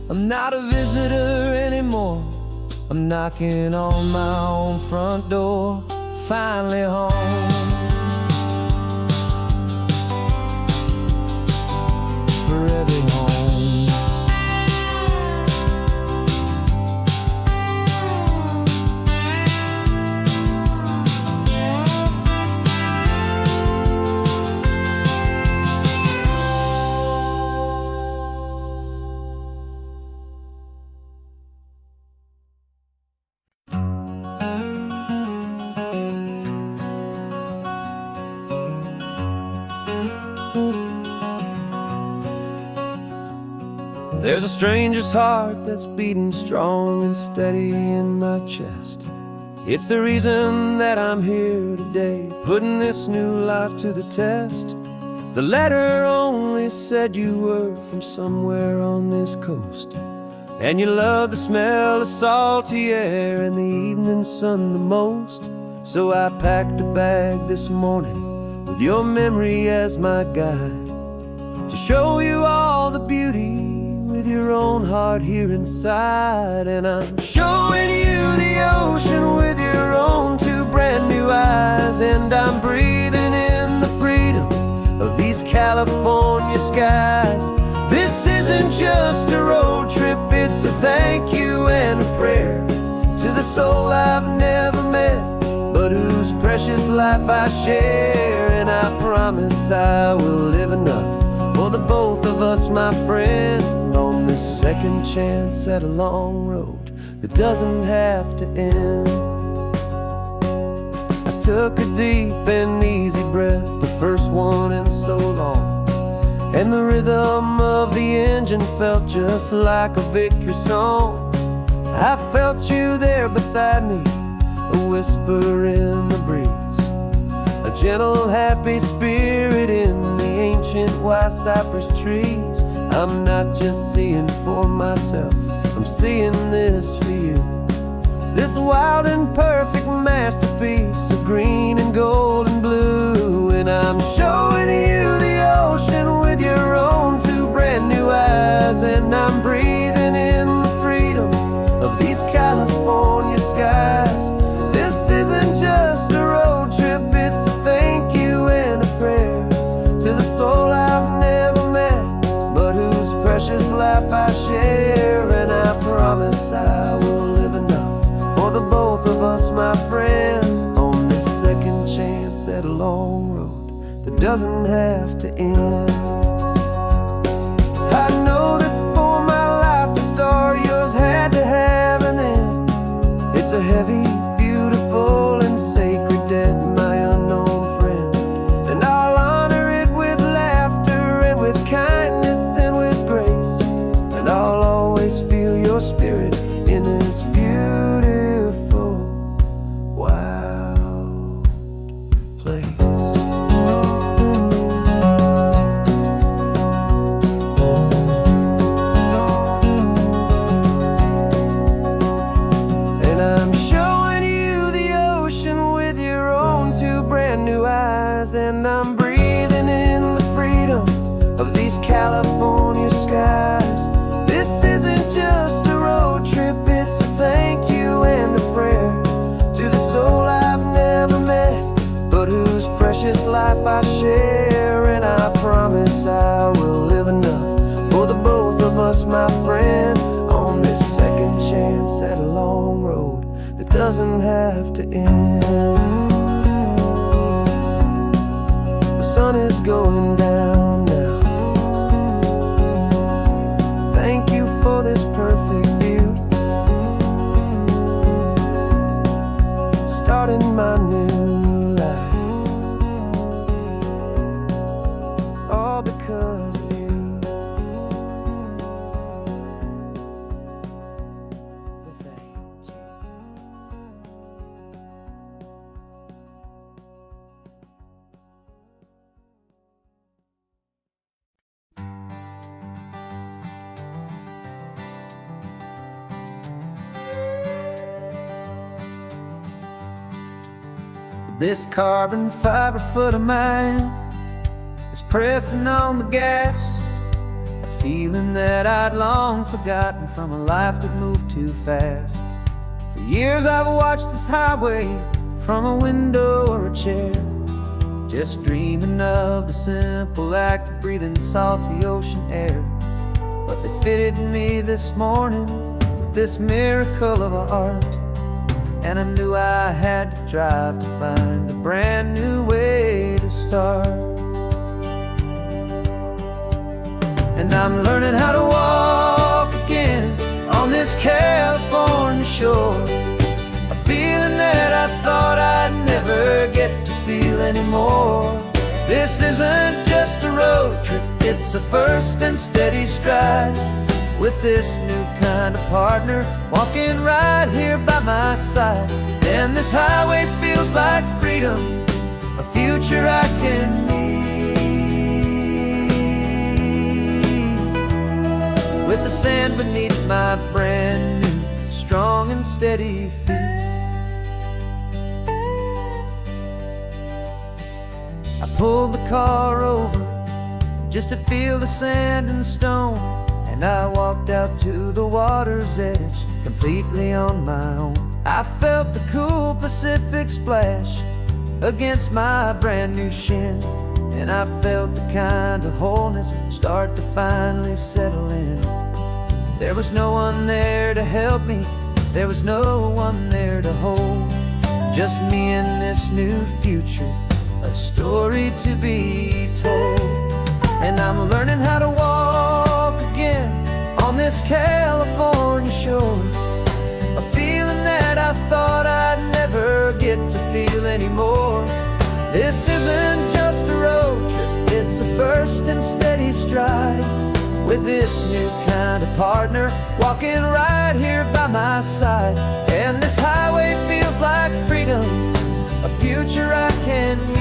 I'm not a visitor anymore. I'm knocking on my own front door, finally home. Forever home. There's a stranger's heart that's beating strong and steady in my chest. It's the reason that I'm here today, putting this new life to the test. The letter only said you were from somewhere on this coast, and you love the smell of salty air and the evening sun the most. So I packed a bag this morning with your memory as my guide, to show you all the beauty with your own heart here inside. And I'm showing you the ocean with your own two brand new eyes, and I'm breathing in the freedom of these California skies. This isn't just a road trip, it's a thank you and a prayer to the soul I've never met, but whose precious life I share. And I promise I will live enough for the both of us, my friend, on this second chance at a long road that doesn't have to end. I took a deep and easy breath, the first one in so long, and the rhythm of the engine felt just like a victory song. I felt you there beside me, a whisper in the breeze, a gentle happy spirit in the ancient white cypress trees. I'm not just seeing for myself, I'm seeing this for you, this wild and perfect masterpiece of green and gold and blue. And I'm showing you the ocean with your own two brand new eyes, and I'm breathing in the freedom of these California skies. This isn't just a road trip, it's a thank you and a prayer to the soul I've never met, but whose precious life I share. And I promise I will live enough for the both of us, my friend, on this second chance at a long road that doesn't have to end. I know that for my life to start, yours had to have an end. It's a heavy, beautiful, and sacred debt, my unknown friend, and I'll honor it with laughter and with kindness and with grace, and I'll always feel your spirit in this beautiful, wild place. skies, and I'm breathing in the freedom of these California skies. This isn't just a road trip, it's a thank you and a prayer to the soul I've never met, but whose precious life I share. And I promise I will live enough for the both of us, my friend, on this second chance at a long road that doesn't have to end. The sun is going down now. Thank you for this perfect view, starting my new life, all because of you. Thank you. This carbon fiber foot of mine is pressing on the gas, a feeling that I'd long forgotten from a life that moved too fast. For years I've watched this highway from a window or a chair, just dreaming of the simple act of breathing salty ocean air. But they fitted me this morning with this miracle of art, and I knew I had to drive to find a brand new way to start. And I'm learning how to walk again on this California shore, a feeling that I thought I'd never get to feel anymore. This isn't just a road trip, it's a first and steady stride, with this new kind of partner walking right here by my side. And this highway feels like freedom, a future I can need, with the sand beneath my brand new strong and steady feet. I pulled the car over just to feel the sand and stone, and I walked out to the water's edge completely on my own. I felt the cool Pacific splash against my brand new shin, and I felt the kind of wholeness start to finally settle in. There was no one there to help me, there was no one there to hold, just me and this new future, a story to be told. And I'm learning how to walk again on this California shore, a feeling that I thought I'd never get to feel anymore. This isn't just a road trip, it's a first and steady stride, with this new kind of partner walking right here by my side. And this highway feels like freedom, a future I can need,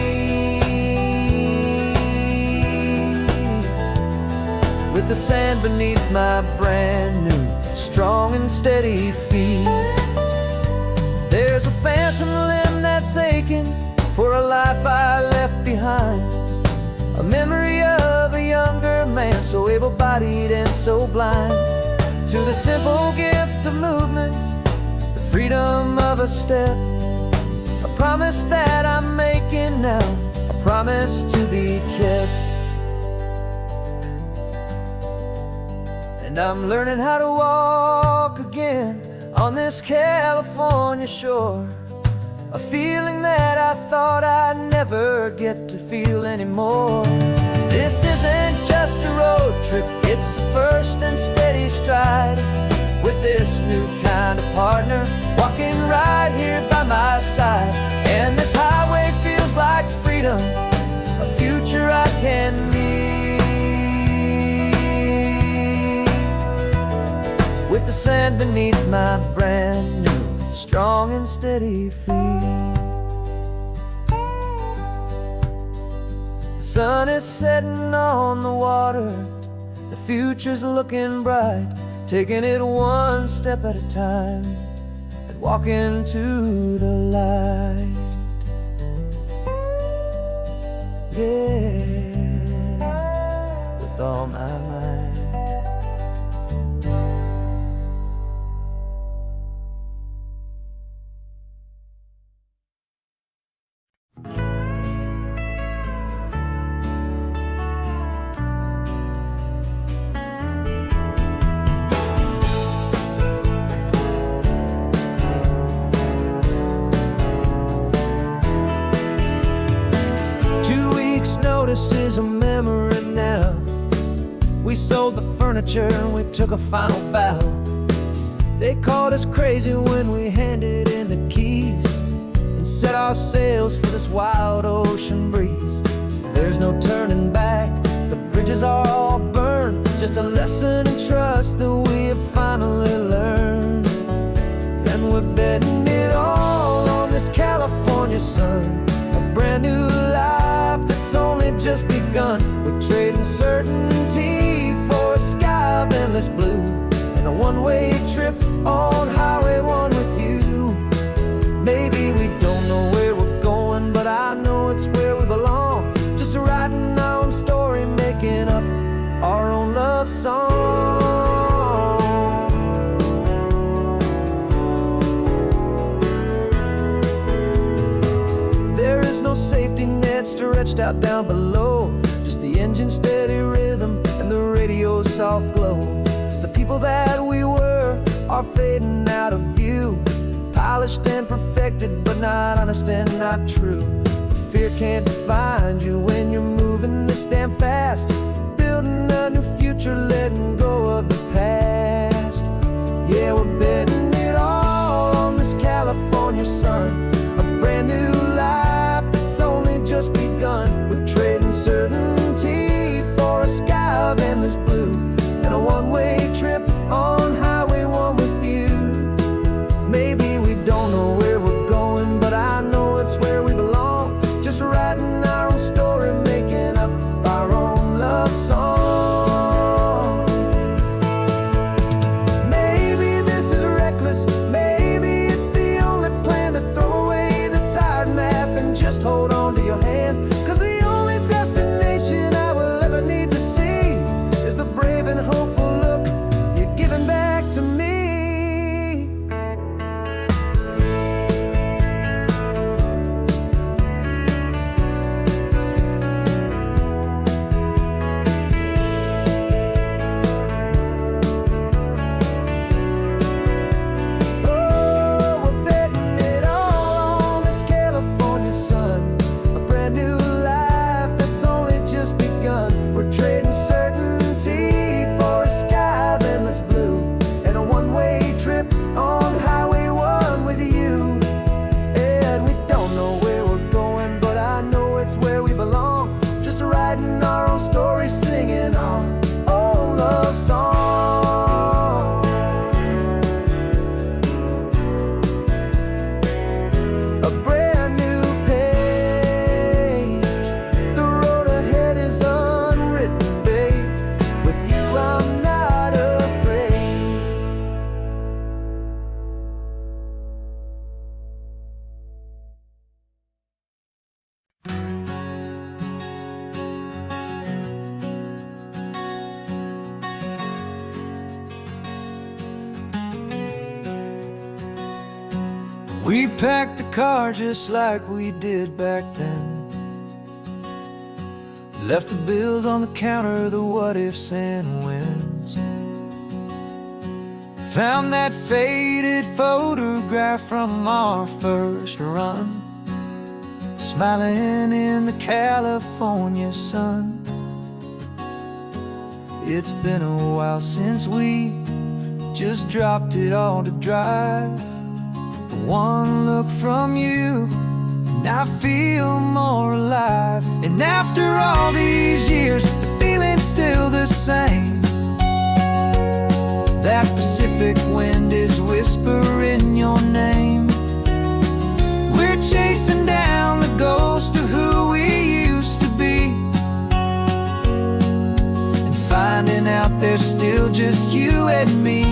with the sand beneath my brand new strong and steady feet. There's a phantom limb that's aching for a life I left behind, a memory of a younger man so able-bodied and so blind, to the simple gift of movement, the freedom of a step, a promise that I'm making now, a promise to be kept. And I'm learning how to walk again on this California shore, a feeling that I thought I'd never get to feel anymore. This isn't just a road trip, it's a first and steady stride, with this new kind of partner walking right here by my side. And this highway feels like freedom, a future I can need, with the sand beneath my brand new strong and steady feet. The sun is setting on the water, the future's looking bright, taking it one step at a time and walking to the light. notice is a memory now. We sold the furniture and we took a final bow. They called us crazy when we handed in the keys and set our sails for this wild ocean breeze. There's no turning back, the bridges are all burned. Just a lesson in trust that we have finally learned. And we're betting it all on this California sun, a brand new life that's only just begun. We're trading certainty for a sky of endless blue, and a one-way trip on Highway 1 with you. Maybe we don't know where we're going, but I know it's where we belong. Just writing our own story, making up our own love song. There is no safety net stretched out down below, just the engine's steady rhythm and the radio's soft glow. The people that we were are fading out of view, polished and perfected, but not honest and not true. Fear can't define you when you're moving this damn fast, building a new future, letting go of the past. Yeah, we're betting it all on this California sun, a brand new life that's only just begun. We're trading certainty for a sky of endless blue, and a one-way trip on Highway 1 with you. Maybe we don't know where we're going, but I know it's where we belong. Just writing our own story, making up our own love song. Maybe this is reckless, maybe it's the only plan to throw away the tired map and just hold on to your hand. 'Cause the only destination I will ever need to see is the brave and hopeful look you're giving back to me. Oh, we're betting it all on this California sun, a brand new life that's only just begun. We're trading certainty for a sky of endless blue, and a one-way trip on Highway 1 with you. And we don't know where we're going, but I know it's where we belong. Just writing our own story, singing our own love song. A brand new page, the road ahead is unwritten, babe. With you I'm not afraid. We packed the car just like we did back then. Left the bills on the counter, the what ifs and whens. Found that faded photograph from our first run, smiling in the California sun. It's been a while since we just dropped it all to drive. One look from you and I feel more alive. And after all these years, the feeling's still the same. That Pacific wind is whispering your name. We're chasing down the ghost of who we used to be, and finding out there's still just you and me.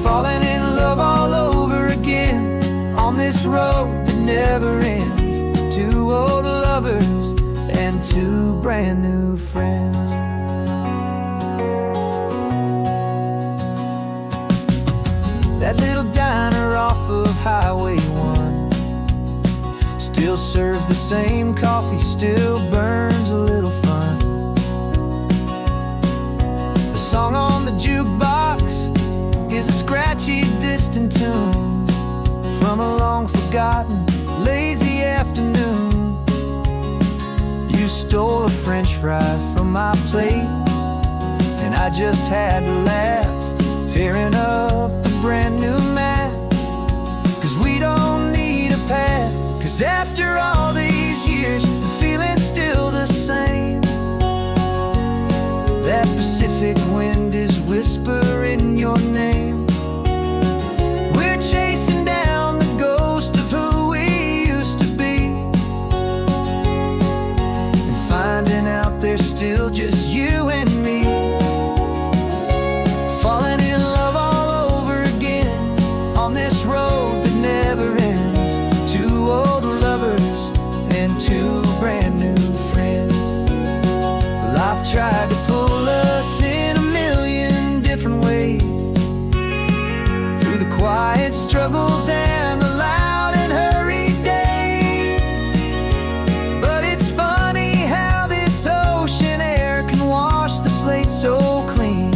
Falling in love all over again on this road that never ends. Two old lovers and two brand new friends. That little diner off of Highway 1 still serves the same coffee, still burns a little fun. The song on the jukebox is a scratchy, distant tune from a long forgotten, lazy afternoon. french fry from my plate, and I just had to laugh, tearing up a brand new map. 'Cause we don't need a path, 'cause after all these years, the feeling's still the same. That Pacific wind is whispering your name. We're chasing down the ghost of who we used to be, and finding out there's still just you and me. Falling in love all over again on this road that never ends. Two old lovers and two brand new friends. Life tried to pull us in a million different ways, through the quiet struggles and the loud and hurried days. But it's funny how this ocean air can wash the slate so clean,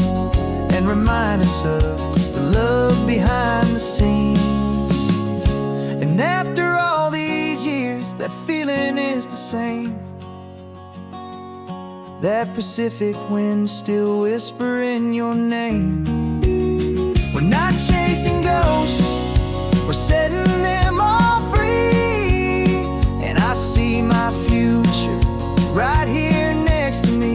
and remind us of the love behind the scenes. And after all these years, that feeling is the same. That Pacific wind still whispering your name. We're not chasing ghosts, we're setting them all free. And I see my future right here next to me.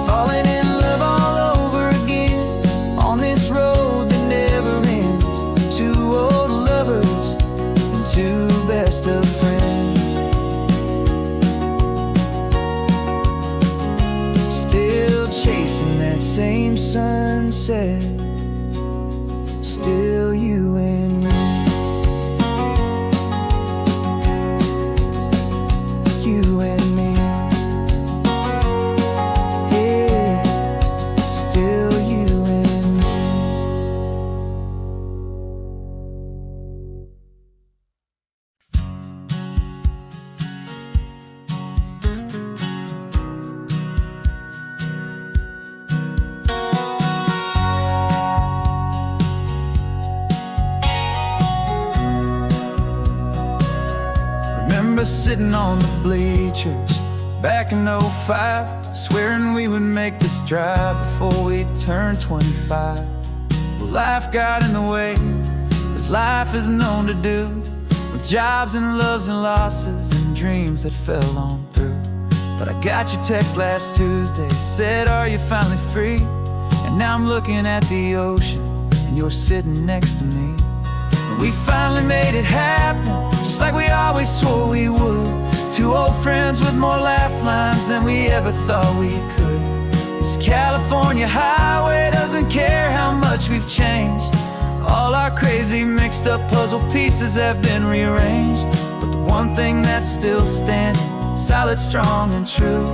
Falling in love all over again on this road that never ends. Two old lovers and two best of friends. Still chasing that same sunset, still you and me. You and me. Yeah, still you and me. Remember sitting on the bleachers back in '05, swearing we would make this drive before we turned 25. Well, life got in the way, as life is known to do, with jobs and loves and losses and dreams that fell on through. But I got your text last Tuesday, said, are you finally free? And now I'm looking at the ocean, and you're sitting next to me. And we finally made it happen, just like we always swore we would. Two old friends with more laugh lines than we ever thought we could. This California highway doesn't care how much we've changed. All our crazy mixed up puzzle pieces have been rearranged. But the one thing that's still standing, solid, strong and true,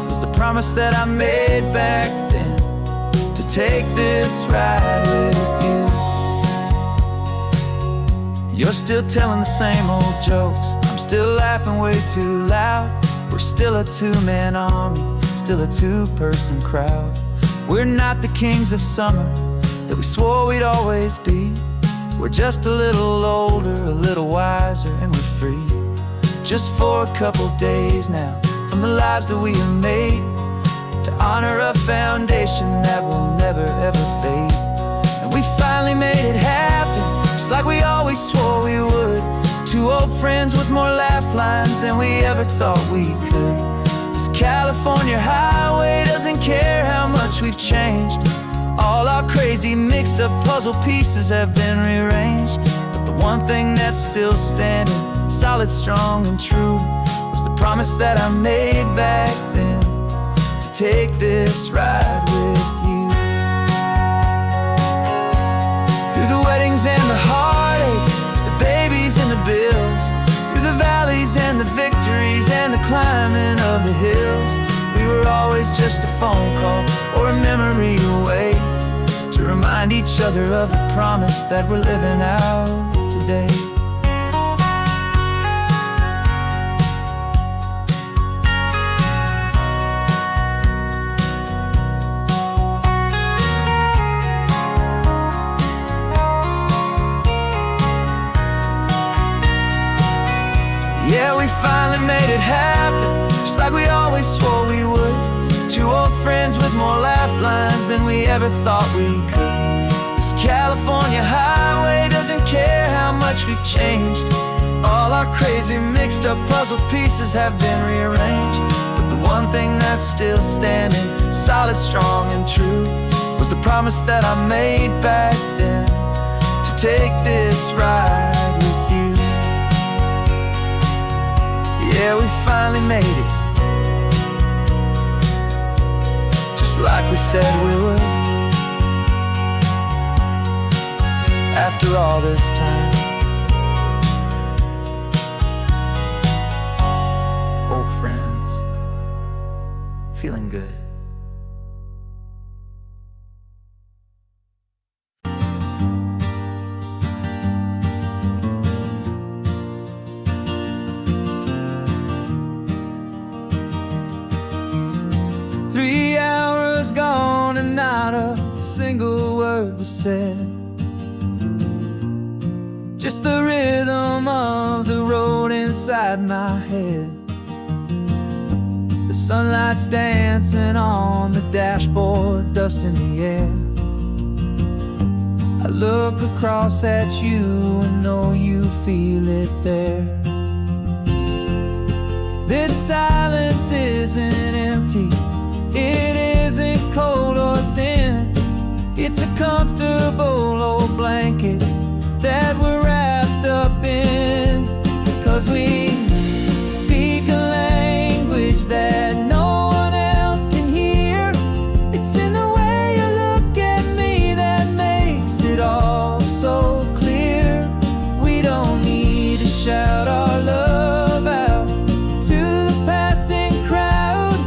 was the promise that I made back then, to take this ride with you. You're still telling the same old jokes, I'm still laughing way too loud. We're still a two-man army, still a two-person crowd. We're not the kings of summer that we swore we'd always be. We're just a little older, a little wiser, and we're free. Just for a couple days now, from the lives that we have made, to honor a foundation that will never ever fade. And we finally made it happen, just like we always swore we would. Two old friends with more laugh lines than we ever thought we could. This California highway doesn't care how much we've changed. All our crazy mixed up puzzle pieces have been rearranged. But the one thing that's still standing, solid, strong and true, was the promise that I made back then, to take this ride with you. Through the weddings and the heartaches, the babies and the bills, through the valleys and the victories and the climbing of the hills, we were always just a phone call or a memory away, to remind each other of the promise that we're living out today. Yeah, we finally made it happen, just like we always swore we would. Two old friends with more laugh lines than we ever thought we could. This California highway doesn't care how much we've changed. All our crazy mixed up puzzle pieces have been rearranged, but the one thing that's still standing, solid, strong, and true, was the promise that I made back then, to take this ride with you. Yeah, we finally made it, just like we said we would. After all this time, old friends, feeling good. Three hours gone and not a single word was said. Just the rhythm of the road inside my head. The sunlight's dancing on the dashboard, dust in the air. I look across at you and know you feel it there. This silence isn't empty, it isn't cold or thin. It's a comfortable old blanket that we're wrapped up in. 'Cause we speak a language that no one else can hear. It's in the way you look at me that makes it all so clear. We don't need to shout our love out to the passing crowd.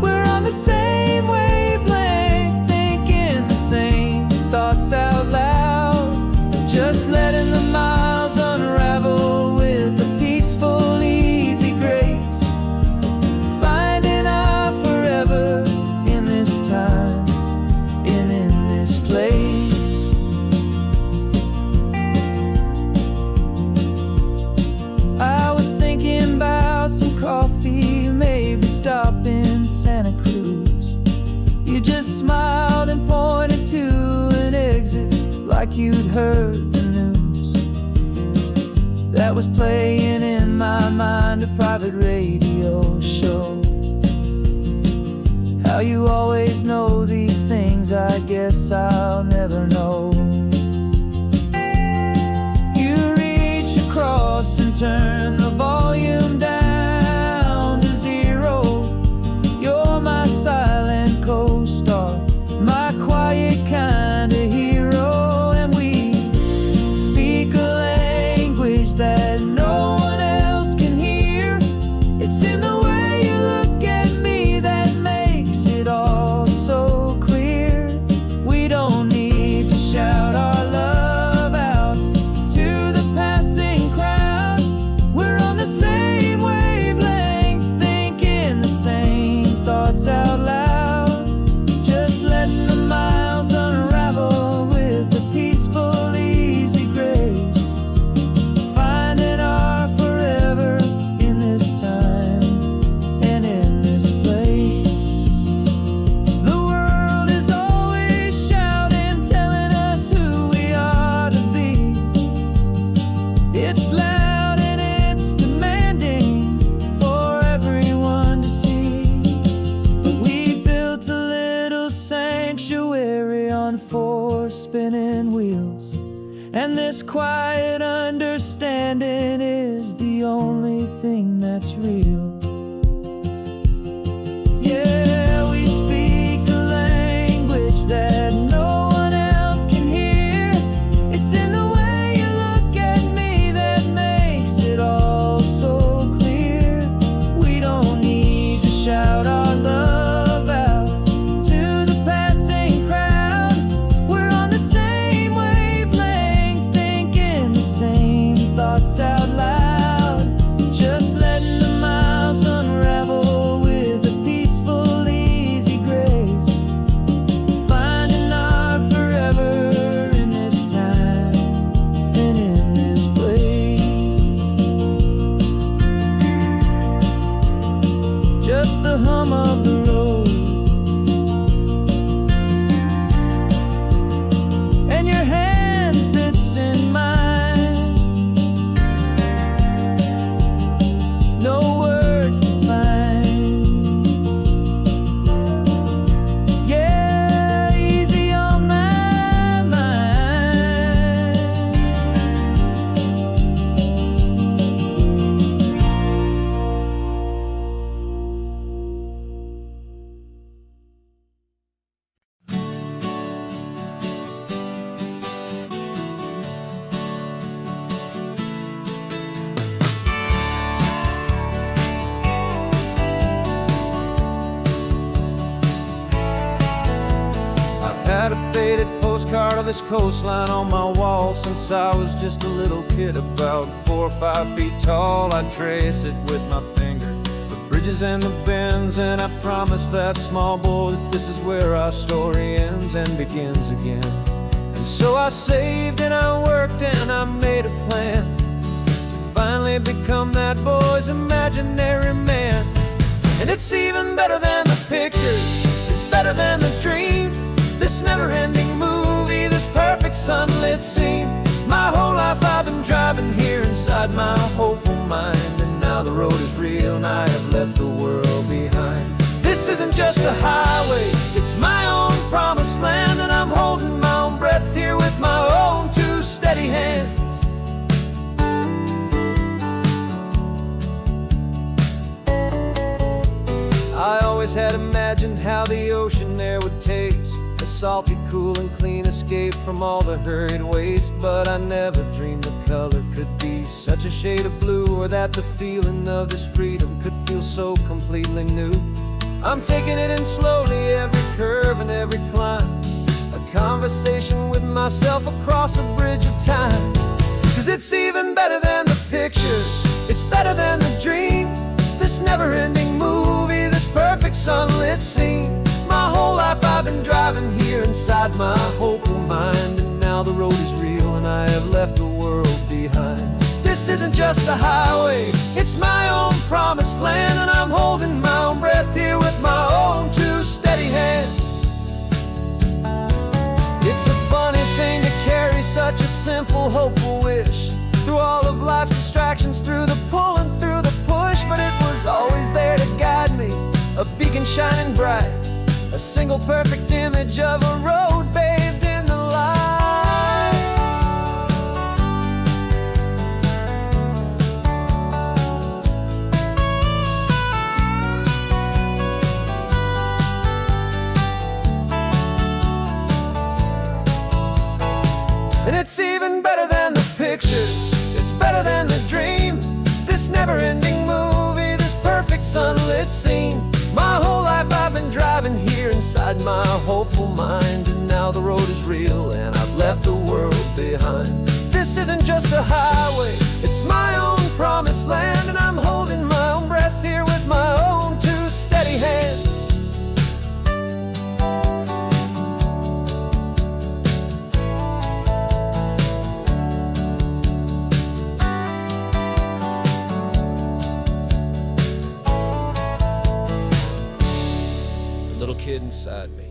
We're on the same wavelength, thinking the same thoughts out loud. Just letting the miles unravel with a peaceful, easy grace. Finding our forever in this time and in this place. I was thinking about some coffee, maybe stop in Santa Cruz. You just smiled and pointed to an exit like you'd heard the news. That was playing in my mind, a private radio show. How you always know these things, I guess I'll never know. You reach across and turn the volume down to zero. You're my silent co-star, my quiet kind of hero. And we speak a language that no one else can hear. It's in the way you look at me that makes it all so clear. We don't need to shout our love out to the passing crowd. We're on the same wavelength, thinking the same thoughts out loud. Just letting the miles unravel with a peaceful, easy grace. Finding our forever in this time and in this place. The world is always shouting, telling us who we are to be. It's loud and it's demanding for everyone to see. But we built a little sanctuary on four spinning wheels, and this quiet understanding is the only thing that's real. Yeah, we speak a language that no one else can hear. It's in the way you look at me that makes it all so clear. We don't need to shout our love out to the passing crowd. We're on the same wavelength, thinking the same thoughts out loud. Just letting the mind of this coastline on my wall since I was just a little kid, about 4 or 5 feet tall. I trace it with my finger, the bridges and the bends, and I promised that small boy that this is where our story ends and begins again. And so I saved and I worked and I made a plan to finally become that boy's imaginary man. And it's even better than the pictures, it's better than the dream, this never-ending movie, this perfect sunlit scene. My whole life I've been driving here inside my hopeful mind, and now the road is real and I have left the world behind. This isn't just a highway, it's my own promised land, and I'm holding my own breath here with my own 2 steady hands. I always had imagined how the ocean there would taste, a salty, cool and clean escape from all the hurried waste. But I never dreamed the color could be such a shade of blue, or that the feeling of this freedom could feel so completely new. I'm taking it in slowly, every curve and every climb, a conversation with myself across a bridge of time. 'Cause it's even better than the pictures, it's better than the dream, this never-ending movie, this perfect sunlit scene. My whole life I've been driving here inside my hopeful mind, and now the road is real and I have left the world behind. This isn't just a highway, it's my own promised land, and I'm holding my own breath here with my own 2 steady hands. It's a funny thing to carry such a simple, hopeful wish through all of life's distractions, through the pull and through the push. But it was always there to guide me, a beacon shining bright, a single perfect image of a road bathed in the light. And it's even better than the pictures, it's better than the dream, this never-ending movie, this perfect sunlit scene. My whole life I've been driving here inside my hopeful mind, and now the road is real and I've left the world behind. This isn't just a highway, it's my own promised land, and I'm holding my own breath here with my own 2 steady hands. Little kid inside me.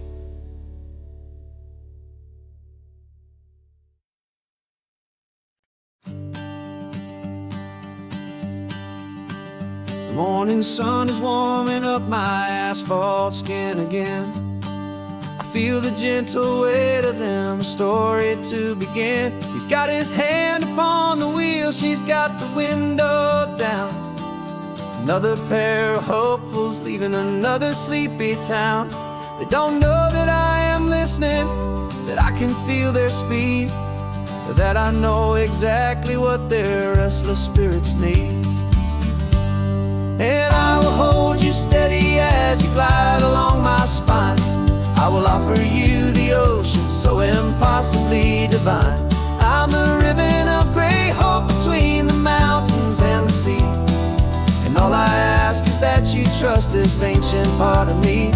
The morning sun is warming up my asphalt skin again. I feel the gentle weight of them, a story to begin. He's got his hand upon the wheel, she's got the window down. Another pair of hopefuls leaving another sleepy town. They don't know that I am listening, that I can feel their speed, or that I know exactly what their restless spirits need. And I will hold you steady as you glide along my spine. I will offer you the ocean so impossibly divine. I'm the ribbon of gray hope between the mountains and the sea. And all I ask is that you trust this ancient part of me.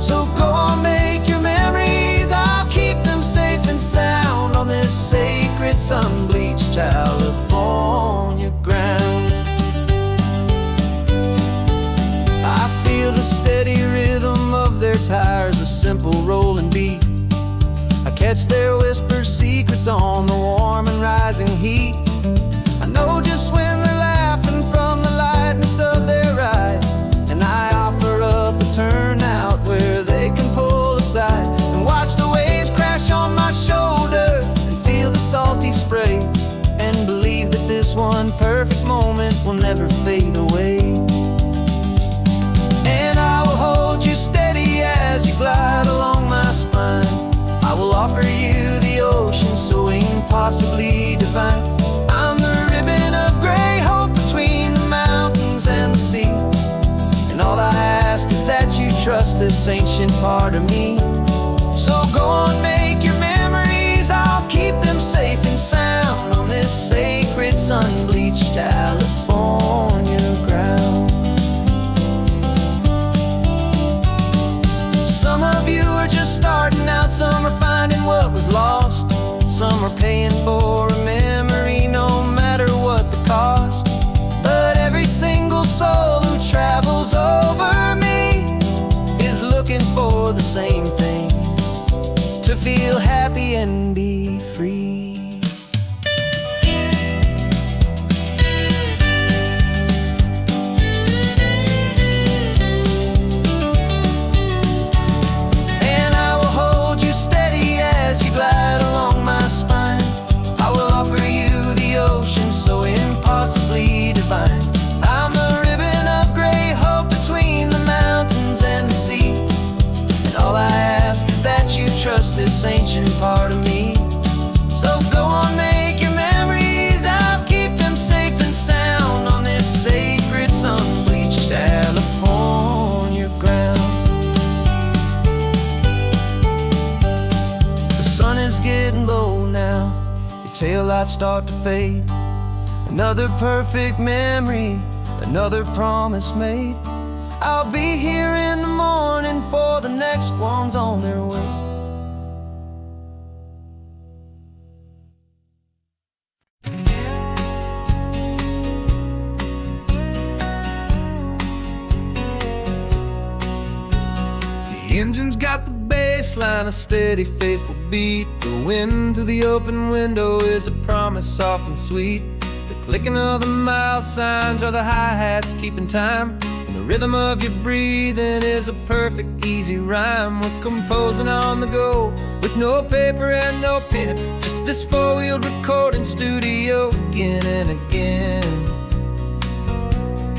So go on, make your memories, I'll keep them safe and sound on this sacred sun-bleached California ground. I feel the steady rhythm of their tires, a simple rolling beat. I catch their whispered secrets on the warm and rising heat. I know just when they're laughing from the lightness of their ride, and I offer up a turnout where they can pull aside and watch the waves crash on my shoulder and feel the salty spray, and believe that this one perfect moment will never fade away. And I will hold you steady as you glide along my spine. I will offer you the ocean so impossibly divine. I'm the ribbon of gray hope between the mountains and the sea. And all I ask is that you trust this ancient part of me. So go on, make your memories, sound on this sacred sun-bleached California ground. Some of you are just starting out, some are finding what was lost, some are paying for a memory no matter what the cost. But every single soul who travels over me is looking for the same thing: to feel happy and be free. And I will hold you steady as you glide along my spine. I will offer you the ocean so impossibly divine. I'm the ribbon of gray hope between the mountains and the sea. And all I ask is that you trust this ancient part of me. So go on, make your memories, I'll keep them safe and sound on this sacred sun-bleached California ground. The sun is getting low now, your taillights start to fade. Another perfect memory, another promise made. I'll be here in the morning for the next ones on their way. The engine's got the bass line, a steady, faithful beat. The wind through the open window is a promise soft and sweet. The clicking of the mile signs are the hi-hats keeping time. And the rhythm of your breathing is a perfect, easy rhyme. We're composing on the go with no paper and no pen, just this four-wheeled recording studio again and again.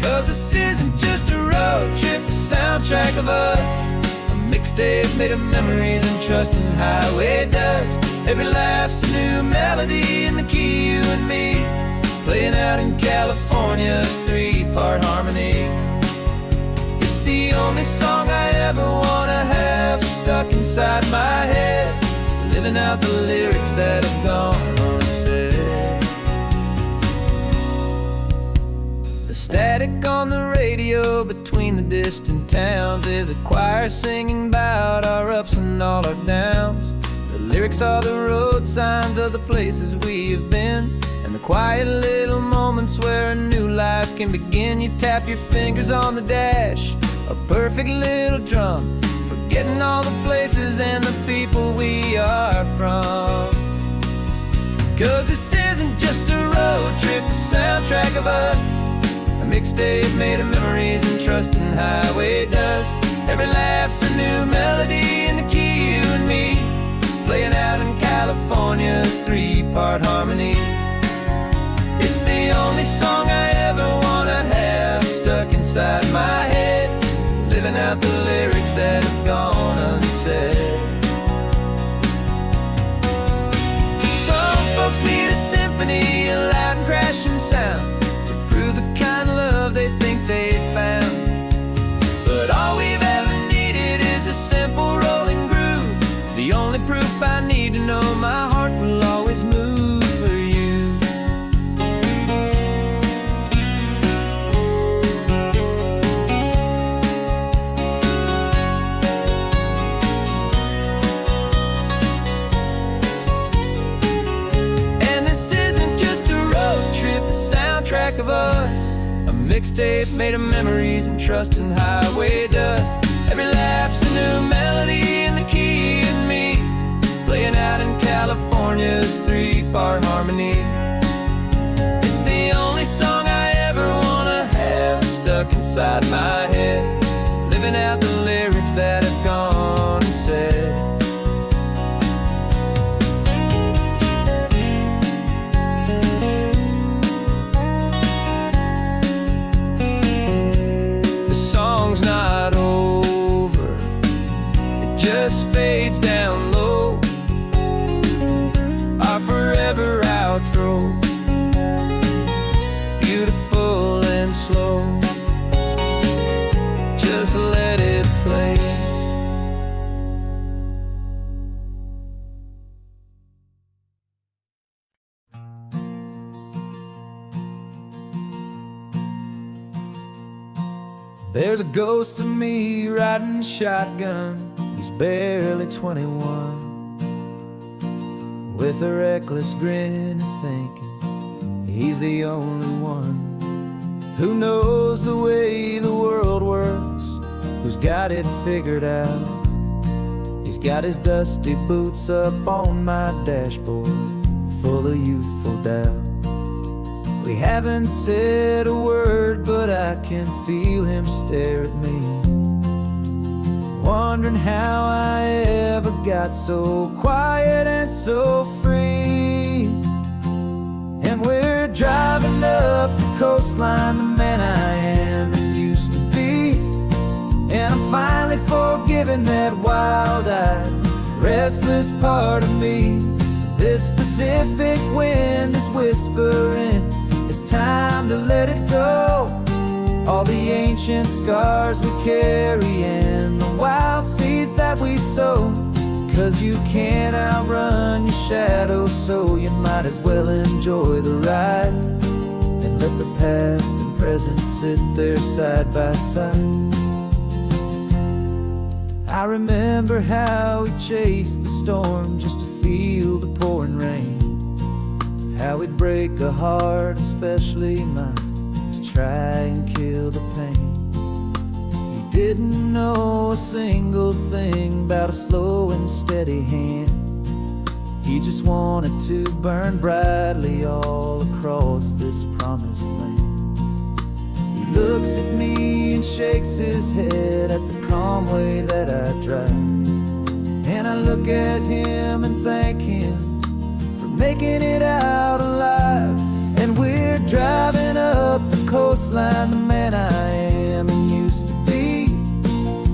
'Cause this isn't just a road trip, the soundtrack of us. A mixtape made of memories and trust in highway dust. Every laugh's a new melody in the key, you and me, playing out in California's three-part harmony. It's the only song I ever wanna have stuck inside my head, living out the lyrics that have gone unsaid. The static on the radio between the distant towns is a choir singing about our ups and all our downs. The lyrics are the road signs of the places we have been, and the quiet little moments where a new life can begin. You tap your fingers on the dash, a perfect little drum, forgetting all the places and the people we are from. 'Cause this isn't just a road trip, the soundtrack of us. A mixtape made of memories and trust in highway dust. Every laugh's a new melody in the key, you and me, playing out in California's three-part harmony. It's the only song I ever wanna have stuck inside my head, living out the lyrics that have gone unsaid. Some folks need a symphony, a loud and crashing sound, to prove the kind of love they think they found. But all we've ever needed is a simple rolling groove, the only proof I need to know my heart will always move for you. And this isn't just a road trip, the soundtrack of us. A mixtape made of memories and trust in highway dust. Every laugh's a new melody in the key and me, playing out in California's three-part harmony. It's the only song I ever wanna have stuck inside my head, living out the lyrics that have gone unsaid. The song's not over, it just fades down low, our forever outro, beautiful and slow. Just let it play. There's a ghost of me riding shotgun. He's barely 21, with a reckless grin and thinking he's the only one who knows the way the world works, who's got it figured out. He's got his dusty boots up on my dashboard, full of youthful doubt. We haven't said a word, but I can feel him stare at me, wondering how I ever got so quiet and so free. And we're driving up the coastline, the man I am and used to be. And I'm finally forgiving that wild-eyed, restless part of me. This Pacific wind is whispering, it's time to let it go. All the ancient scars we carry and the wild seeds that we sow. 'Cause you can't outrun your shadow, so you might as well enjoy the ride and let the past and present sit there side by side. I remember how we chased the storm just to feel the pouring rain, how we'd break a heart, especially mine, to try and kill the pain. He didn't know a single thing about a slow and steady hand. He just wanted to burn brightly all across this promised land. He looks at me and shakes his head at the calm way that I drive, and I look at him and thank him for making it out alive. And we're driving up the coastline, the man I am and used to be.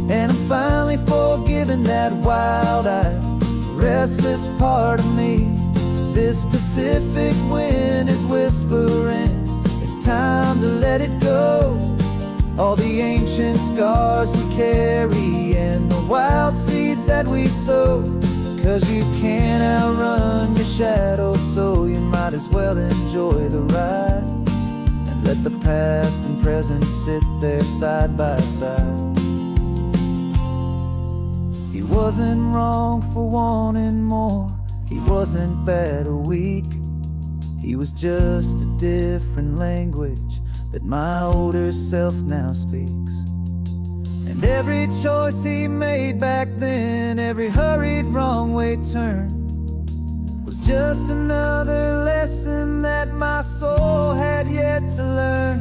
And I'm finally forgiving that wild-eyed, restless part of me. This Pacific wind is whispering, it's time to let it go. All the ancient scars we carry and the wild seeds that we sow. 'Cause you can't outrun your shadow, so you might as well enjoy the ride and let the past and present sit there side by side. He wasn't wrong for wanting more, he wasn't bad or weak. He was just a different language that my older self now speaks. And every choice he made back then, every hurried wrong way turn, was just another lesson that my soul had yet to learn.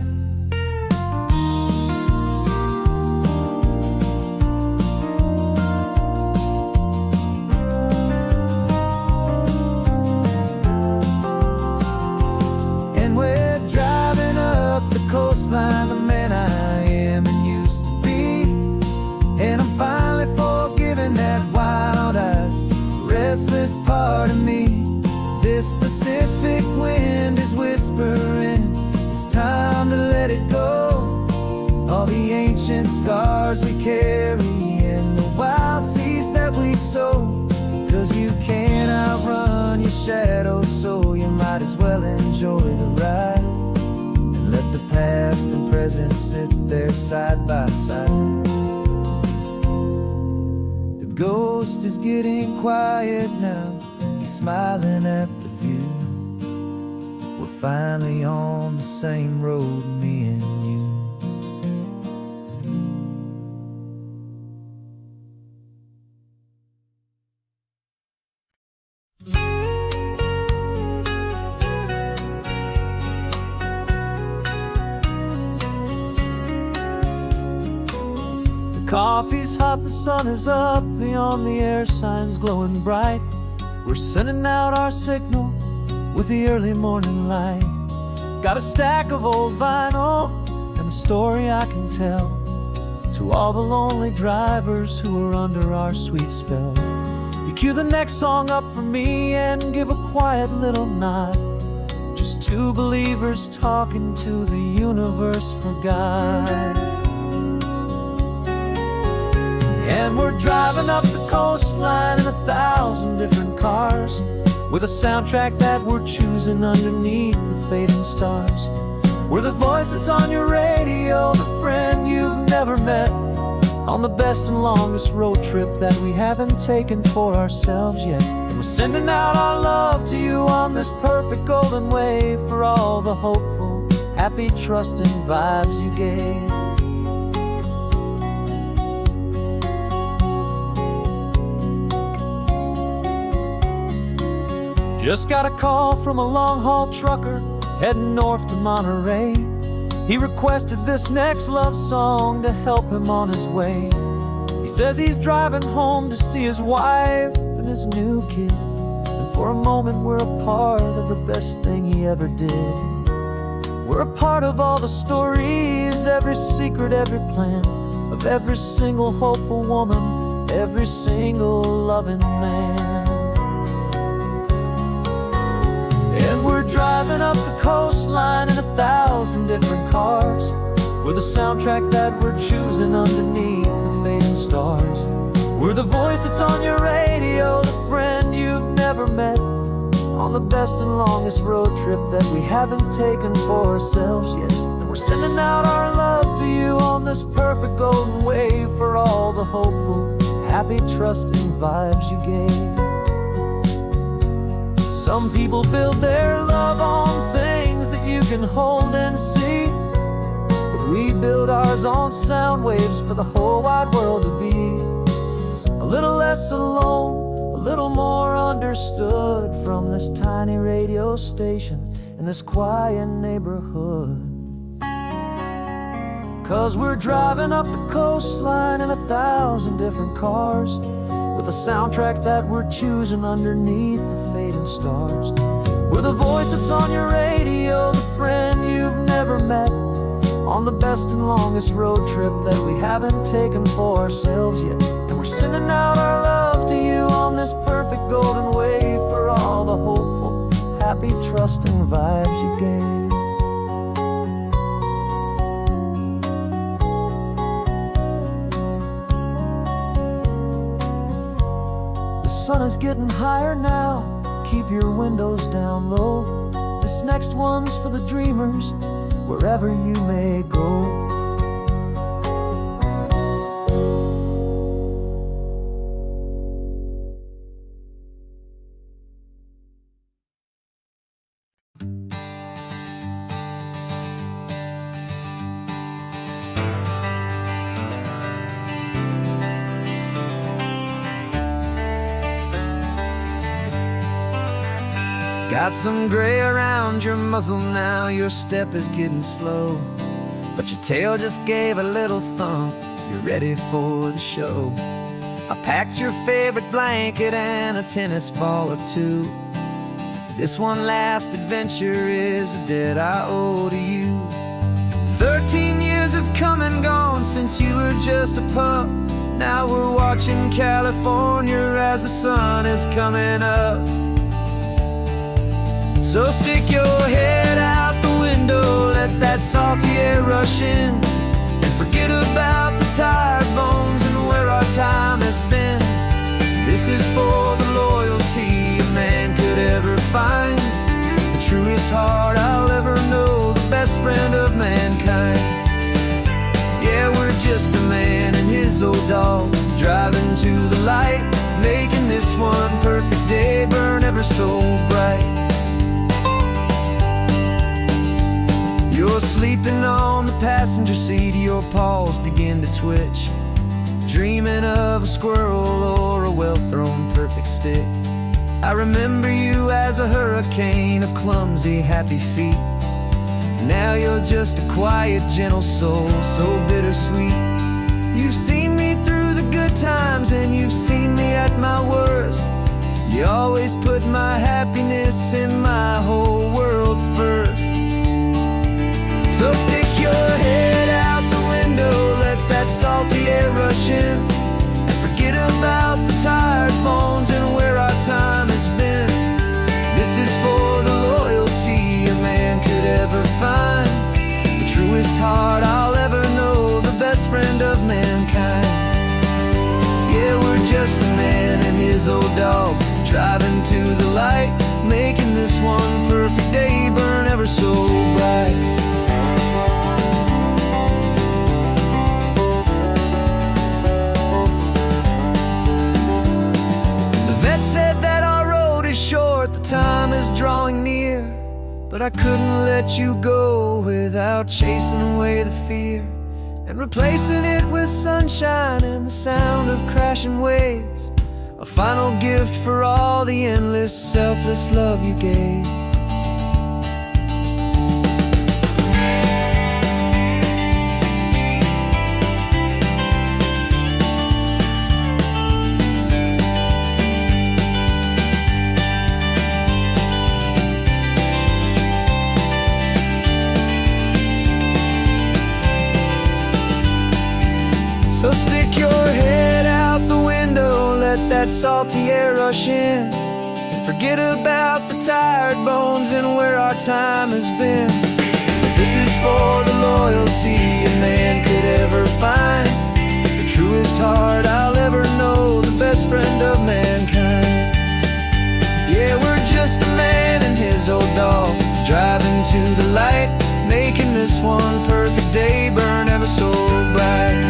And we're driving up the coastline, the man I am and used to be. And I'm finally forgiving that wild-eyed, restless part of me. This Pacific wind is whispering, it's time to let it go. All the ancient scars we carry and the wild seeds that we sow. 'Cause you can't outrun your shadow, so you might as well enjoy the ride and let the past and present sit there side by side. The ghost is getting quiet now, he's smiling at the view. We're finally on the same road, me and you. The coffee's hot, the sun is up, the on-the-air sign's glowing bright. We're sending out our signal with the early morning light. Got a stack of old vinyl and a story I can tell to all the lonely drivers who are under our sweet spell. You cue the next song up for me and give a quiet little nod. Just two believers talking to the universe for God. And we're driving up the coastline in 1,000 different cars, with a soundtrack that we're choosing underneath the fading stars. We're the voice that's on your radio, the friend you've never met, on the best and longest road trip that we haven't taken for ourselves yet. And we're sending out our love to you on this perfect golden way, for all the hopeful, happy, trusting vibes you gave. Just got a call from a long-haul trucker heading north to Monterey. He requested this next love song to help him on his way. He says he's driving home to see his wife and his new kid, and for a moment we're a part of the best thing he ever did. We're a part of all the stories, every secret, every plan, of every single hopeful woman, every single loving man. And we're driving up the coastline in 1,000 different cars. We're the soundtrack that we're choosing underneath the fading stars. We're the voice that's on your radio, the friend you've never met, on the best and longest road trip that we haven't taken for ourselves yet. And we're sending out our love to you on this perfect golden way, for all the hopeful, happy, trusting vibes you gave. Some people build their love on things that you can hold and see, but we build ours on sound waves for the whole wide world to be a little less alone, a little more understood, from this tiny radio station in this quiet neighborhood. 'Cause we're driving up the coastline in 1,000 different cars, with a soundtrack that we're choosing underneath the fading stars. We're the voice that's on your radio, the friend you've never met, on the best and longest road trip that we haven't taken for ourselves yet. And we're sending out our love to you on this perfect golden way, for all the hopeful, happy, trusting vibes you gave. The sun is getting higher now, keep your windows down low. This next one's for the dreamers, wherever you may go. Got some gray around your muzzle now, your step is getting slow, but your tail just gave a little thump, you're ready for the show. I packed your favorite blanket and a tennis ball or two. This one last adventure is a debt I owe to you. 13 years have come and gone since you were just a pup. Now we're watching California as the sun is coming up. So stick your head out the window, let that salty air rush in, and forget about the tired bones and where our time has been. This is for the loyalty a man could ever find, the truest heart I'll ever know, the best friend of mankind. Yeah, we're just a man and his old dog, driving to the light, making this one perfect day burn ever so bright. You're sleeping on the passenger seat, your paws begin to twitch, dreaming of a squirrel or a well-thrown perfect stick. I remember you as a hurricane of clumsy, happy feet. Now you're just a quiet, gentle soul, so bittersweet. You've seen me through the good times and you've seen me at my worst. You always put my happiness in my whole world first. So stick your head out the window, let that salty air rush in, and forget about the tired bones and where our time has been. This is for the loyalty a man could ever find, the truest heart I'll ever know, the best friend of mankind. Yeah, we're just a man and his old dog, driving to the light, making this one perfect day burn ever so bright. but I couldn't let you go without chasing away the fear and replacing it with sunshine and the sound of crashing waves. A final gift for all the endless, selfless love you gave. So stick your head out the window, let that salty air rush in, and forget about the tired bones and where our time has been. This is for the loyalty a man could ever find, the truest heart I'll ever know, the best friend of mankind. Yeah, we're just a man and his old dog, driving to the light, making this one perfect day burn ever so bright.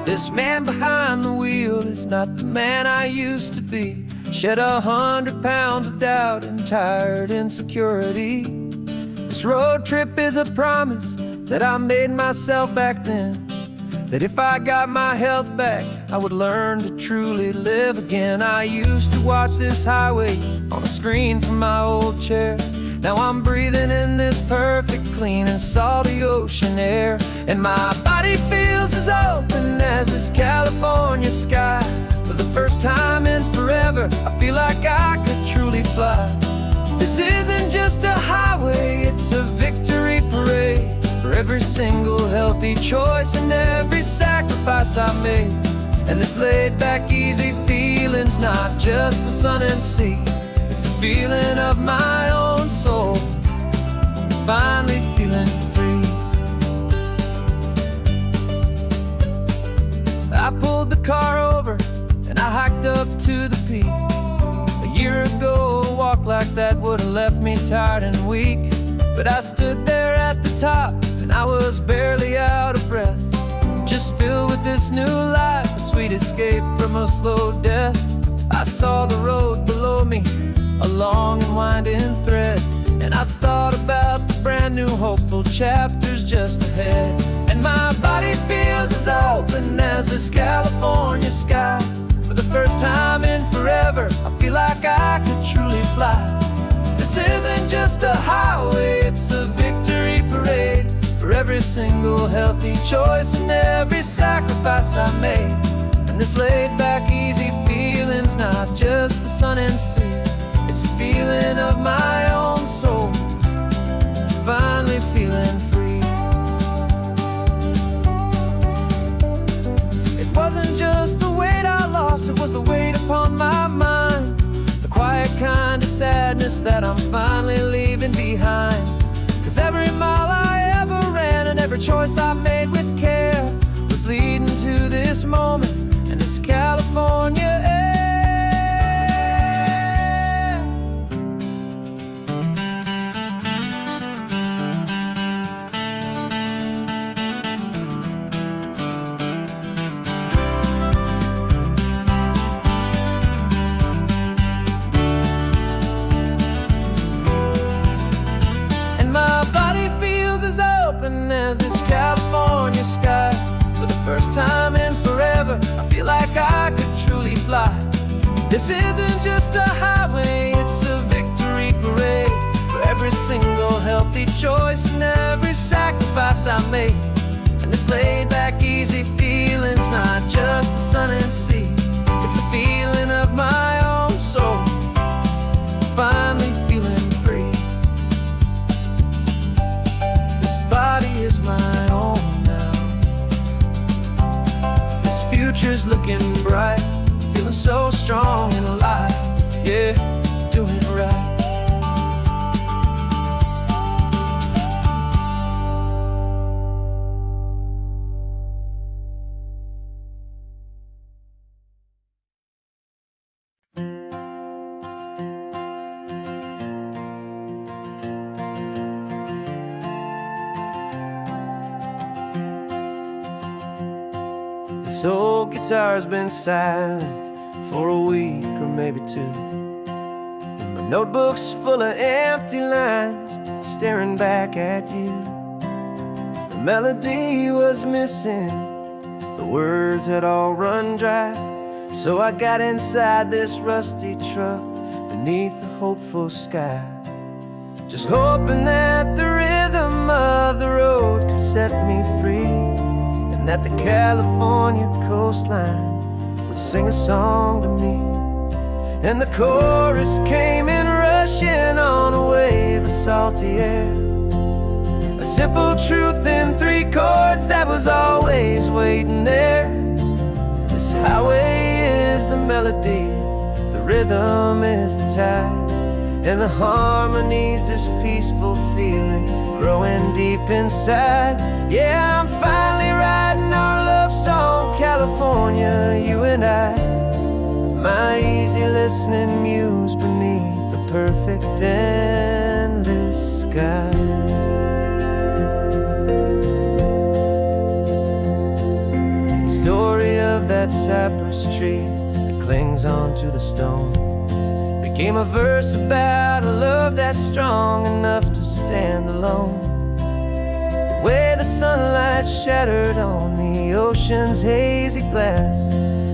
This man behind the wheel is not the man I used to be. Shed 100 pounds of doubt and tired insecurity. This road trip is a promise that I made myself back then, that if I got my health back, I would learn to truly live again. I used to watch this highway on a screen from my old chair. Now I'm breathing in this perfect, clean and salty ocean air, and my body feels as open as this California sky. For the first time in forever, I feel like I could truly fly. This isn't just a highway, it's a victory parade for every single healthy choice and every sacrifice I made. And this laid back, easy feeling's not just the sun and sea, it's the feeling of my own soul, finally feeling free. I pulled the car over and I hiked up to the peak. A year ago, a walk like that would have left me tired and weak, but I stood there at the top and I was barely out of breath, just filled with this new life, a sweet escape from a slow death. I saw the road below me, a long and winding thread, and I thought about the brand new hopeful chapters just ahead. And my body feels as open as this California sky. For the first time in forever, I feel like I could truly fly. This isn't just a highway, it's a victory parade for every single healthy choice and every sacrifice I made. And this laid back, easy feeling's not just the sun and sea, it's a feeling of my own soul, finally feeling free. It wasn't just the weight I lost, it was the weight upon my mind, the quiet kind of sadness that I'm finally leaving behind. Cause every mile I ever ran and every choice I made with care was leading to this moment and this California air. As this California sky, for the first time in forever, I feel like I could truly fly. This isn't just a highway, it's a victory parade for every single healthy choice and every sacrifice I made. And this laid back, easy feeling's not just the sun and sea, it's a feeling of my own soul, finally feeling free. Body is my own now. This future's looking bright, feeling so strong and alive. Yeah, doing right. This old guitar's been silent for a week or maybe two, and my notebook's full of empty lines staring back at you. The melody was missing, the words had all run dry, so I got inside this rusty truck beneath a hopeful sky, just hoping that the rhythm of the road could set me free, and that the California coastline would sing a song to me. And the chorus came in rushing on a wave of salty air, a simple truth in 3 chords that was always waiting there. This highway is the melody, the rhythm is the tide, and the harmony's this peaceful feeling growing deep inside. Yeah, I'm finally writing our love song, California, you and I, my easy listening muse beneath the perfect endless sky. Story of that cypress tree that clings onto the stone became a verse about a love that's strong enough to stand alone. The way the sunlight shattered on the ocean's hazy glass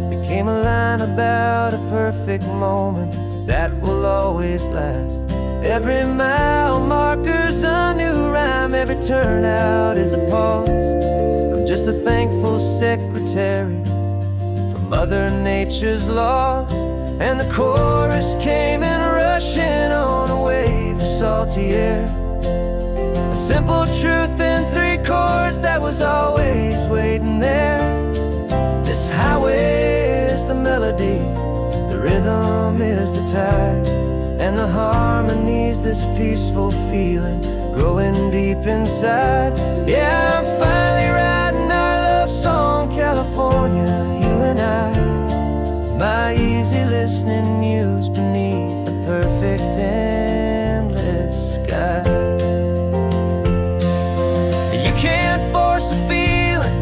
became a line about a perfect moment that will always last. Every mile marker's a new rhyme, every turnout is a pause. I'm just a thankful secretary for Mother Nature's laws. And the chorus came in rushing on a wave of salty air, a simple truth in 3 chords that was always waiting there. This highway is the melody, the rhythm is the tide, and the harmony's this peaceful feeling growing deep inside. Yeah, I'm finally writing our love song, California, you and I, my easy listening muse beneath the perfect endless sky. You can't force a feeling,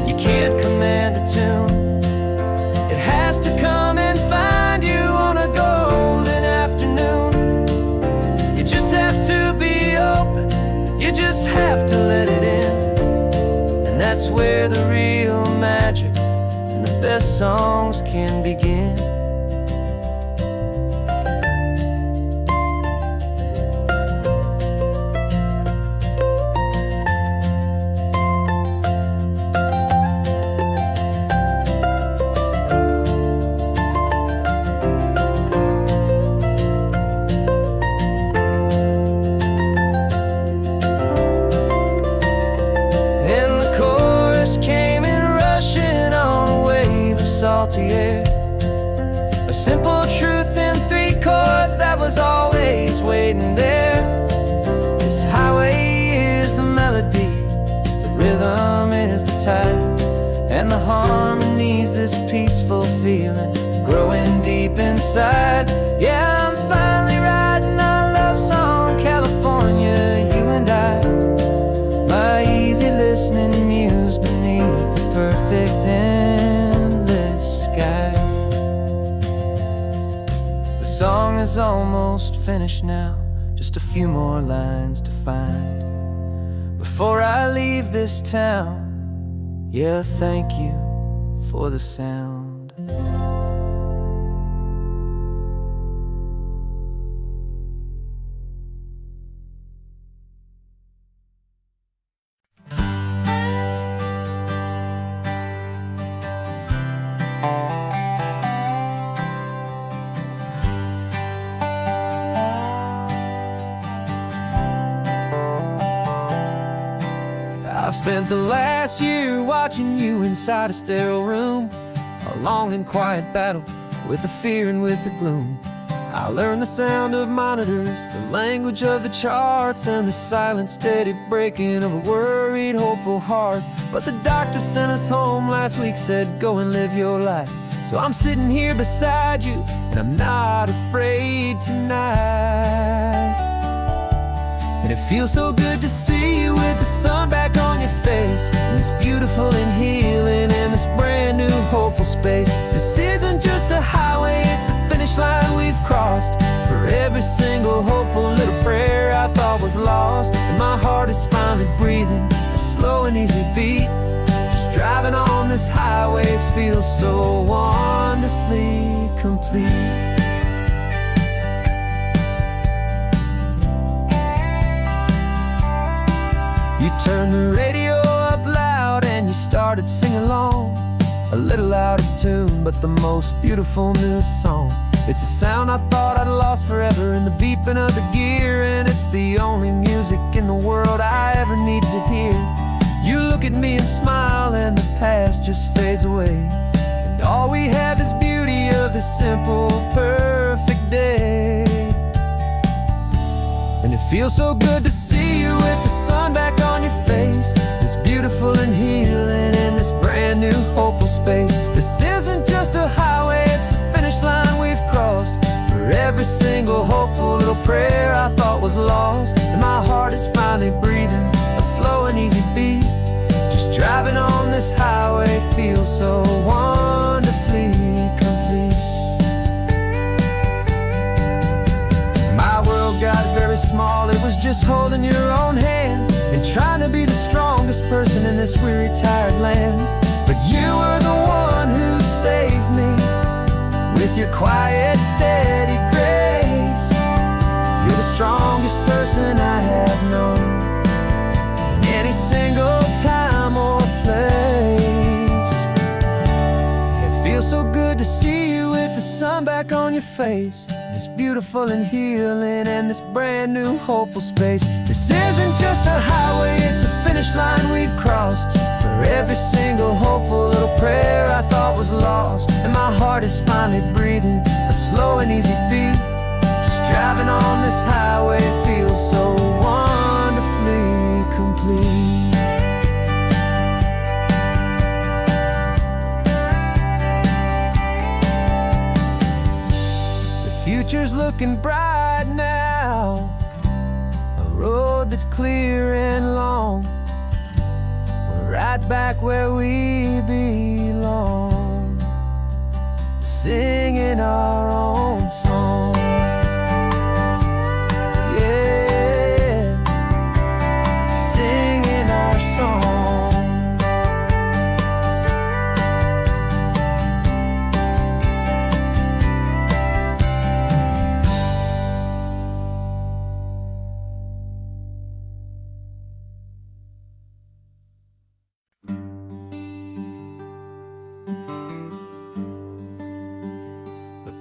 you can't command a tune. It has to come and find you on a golden afternoon. You just have to be open, you just have to let it in, and that's where the real magic and the best songs can begin. Salty air, a simple truth in 3 chords that was always waiting there. This highway is the melody, the rhythm is the tide, and the harmony's this peaceful feeling growing deep inside. Yeah, I'm finally writing our love song, California, you and I, my easy listening muse beneath the perfect endless sky. The song is almost finished now, just a few more lines to find before I leave this town. Yeah, thank you for the sound. I've spent the last year watching you inside a sterile room, a long and quiet battle with the fear and with the gloom. I learned the sound of monitors, the language of the charts, and the silent steady breaking of a worried, hopeful heart. But the doctor sent us home last week, said go and live your life. So I'm sitting here beside you, and I'm not afraid tonight. And it feels so good to see you with the sun back on your face, and it's beautiful and healing in this brand new hopeful space. This isn't just a highway, it's a finish line we've crossed. For every single hopeful little prayer I thought was lost, and my heart is finally breathing a slow and easy beat. Just driving on this highway feels so wonderfully complete. You turned the radio up loud and you started singing along, a little out of tune, but the most beautiful new song. It's a sound I thought I'd lost forever in the beeping of the gear, and it's the only music in the world I ever need to hear. You look at me and smile, and the past just fades away, and all we have is beauty of this simple, perfect day. And it feels so good to see you with the sun back on your face. It's beautiful and healing in this brand new hopeful space. This isn't just a highway, it's a finish line we've crossed. For every single hopeful little prayer I thought was lost, and my heart is finally breathing a slow and easy beat. Just driving on this highway feels so wonderfully complete. My world got very small, it was just holding your own hand and trying to be the strongest person in this weary, tired land. But you were the one who saved me with your quiet, steady grace. You're the strongest person I have known in any single time or place. It feels so good to see you with the sun back on your face. It's beautiful and healing in this brand new hopeful space. This isn't just a highway, it's a finish line we've crossed. For every single hopeful little prayer I thought was lost, and my heart is finally breathing a slow and easy beat. Just driving on this highway feels so wonderfully complete. Future's looking bright now, a road that's clear and long. We're right back where we belong, singing our own song. Yeah, singing our song.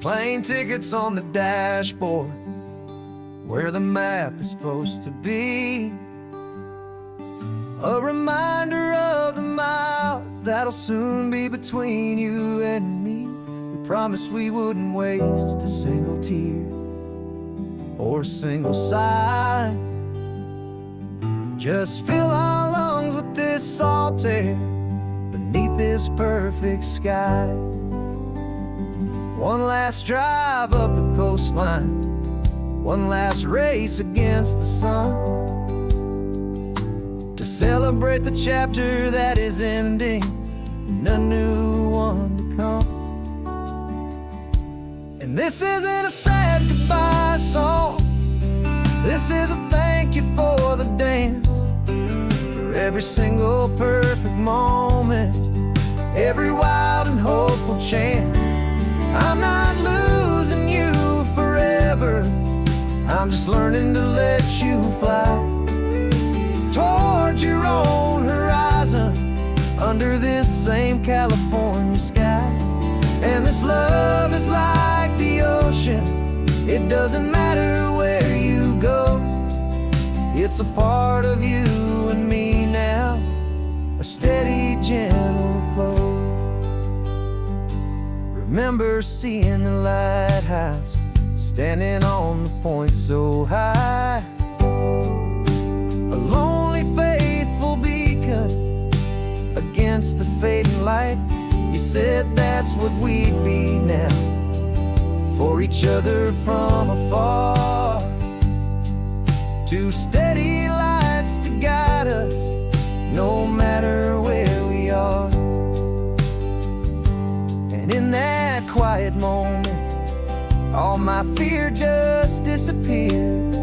Plane tickets on the dashboard, where the map is supposed to be. A reminder of the miles that'll soon be between you and me. We promised we wouldn't waste a single tear or a single sigh. Just fill our lungs with this salt air beneath this perfect sky. One last drive up the coastline, one last race against the sun, to celebrate the chapter that is ending and a new one to come. And this isn't a sad goodbye song, this is a thank you for the dance, for every single perfect moment, every wild and hopeful chance. I'm not losing you forever, I'm just learning to let you fly towards your own horizon, under this same California sky. And this love is like the ocean, it doesn't matter where you go, it's a part of you and me now, a steady, gentle flow. Remember seeing the lighthouse, standing on the point so high, a lonely, faithful beacon against the fading light. You said that's what we'd be now, for each other from afar, two steady lights to guide us, no matter where we are. And in that quiet moment, all my fear just disappeared,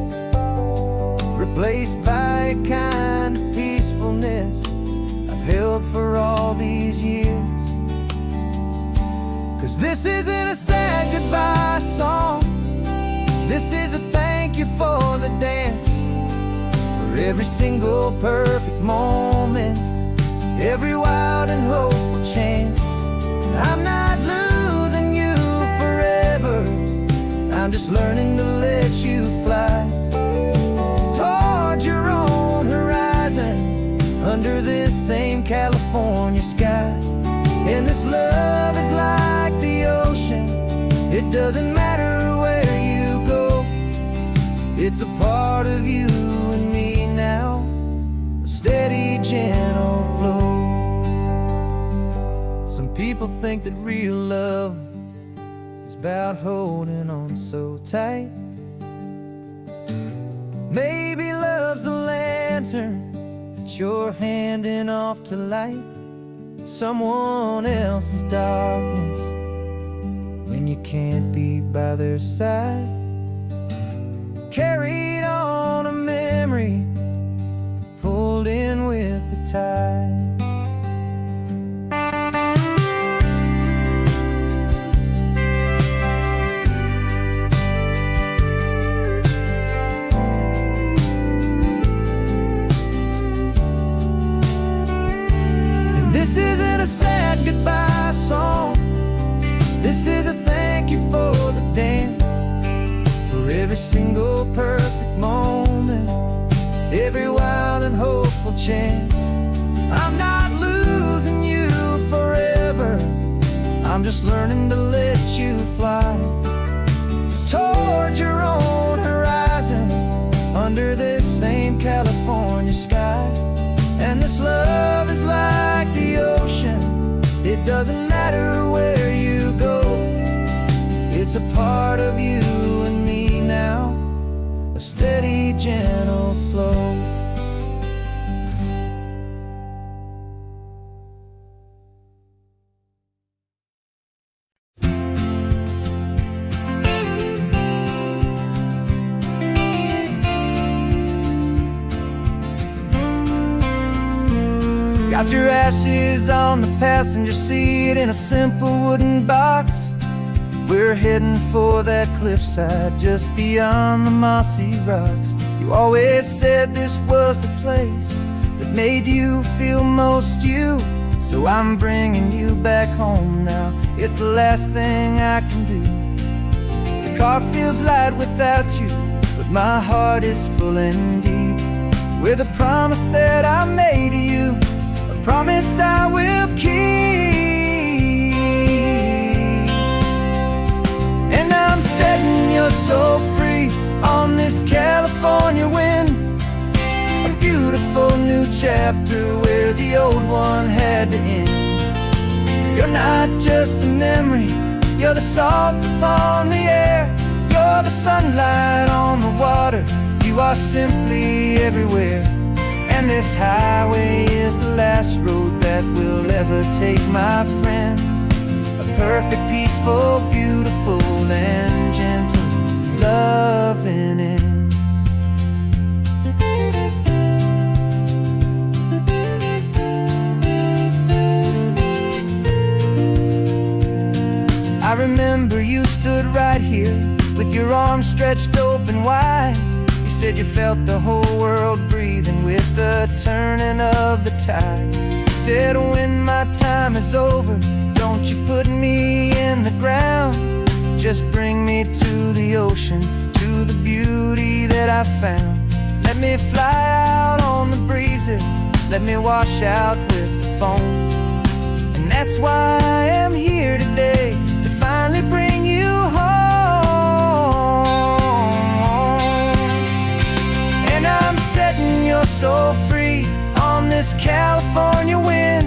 replaced by a kind of peacefulness I've held for all these years. 'Cause this isn't a sad goodbye song, this is a thank you for the dance, for every single perfect moment, every wild and hopeful chance. I'm not losing you forever, I'm just learning to let you fly toward your own horizon, under this same California sky. And this love is like the ocean, it doesn't matter where you go, it's a part of you and me now, a steady, gentle flow. Some people think that real love is about holding on so tight. Maybe love's a lantern that you're handing off to light someone else's darkness when you can't be by their side. Carried on a memory, pulled in with the tide. This isn't a sad goodbye song, this is a thank you for the dance, for every single perfect moment, every wild and hopeful chance. I'm not losing you forever, I'm just learning to let you fly toward your own horizon, under this same California sky. And this love is like the ocean, it doesn't matter where you go, it's a part of you and me now, a steady, gentle flow. Got your ashes on the passenger seat in a simple wooden box. We're heading for that cliffside just beyond the mossy rocks. You always said this was the place that made you feel most you, so I'm bringing you back home now, it's the last thing I can do. The car feels light without you, but my heart is full and deep with a promise that I made to you, promise I will keep. And I'm setting your soul free on this California wind, a beautiful new chapter where the old one had to end. You're not just a memory, you're the salt upon the air, you're the sunlight on the water, you are simply everywhere. And this highway is the last road that we'll ever take, my friend. A perfect, peaceful, beautiful, and gentle loving end. I remember you stood right here with your arms stretched open wide. Said you felt the whole world breathing with the turning of the tide. You said when my time is over, don't you put me in the ground, just bring me to the ocean, to the beauty that I found. Let me fly out on the breezes, let me wash out with the foam. And that's why I am here today, to finally bring you home. Setting your soul free on this California wind,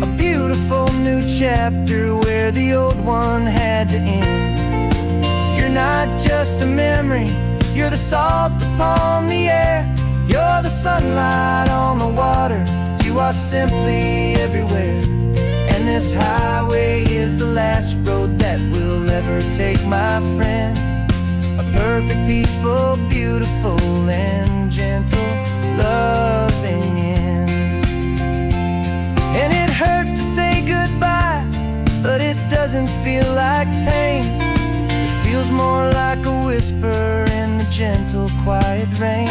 a beautiful new chapter where the old one had to end. You're not just a memory, You're the salt upon the air, you're the sunlight on the water. You are simply everywhere. And this highway is the last road that will ever take, my friend. A perfect, peaceful, beautiful, and gentle, loving end. And it hurts to say goodbye, but it doesn't feel like pain. It feels more like a whisper in the gentle, quiet rain.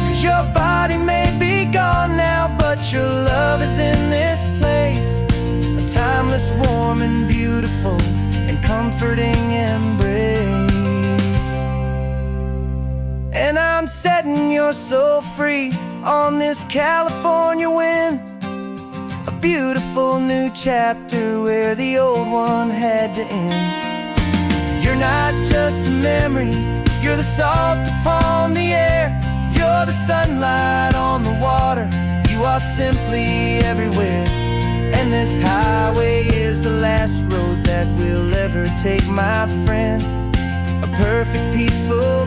'Cause your body may be gone now, but your love is in this place. A timeless, warm, and beautiful, and comforting embrace. And I'm setting your soul free on this California wind. A beautiful new chapter where the old one had to end. You're not just a memory, you're the salt upon the air, you're the sunlight on the water. You are simply everywhere. And this highway is the last road that we'll ever take, my friend. A perfect, peaceful,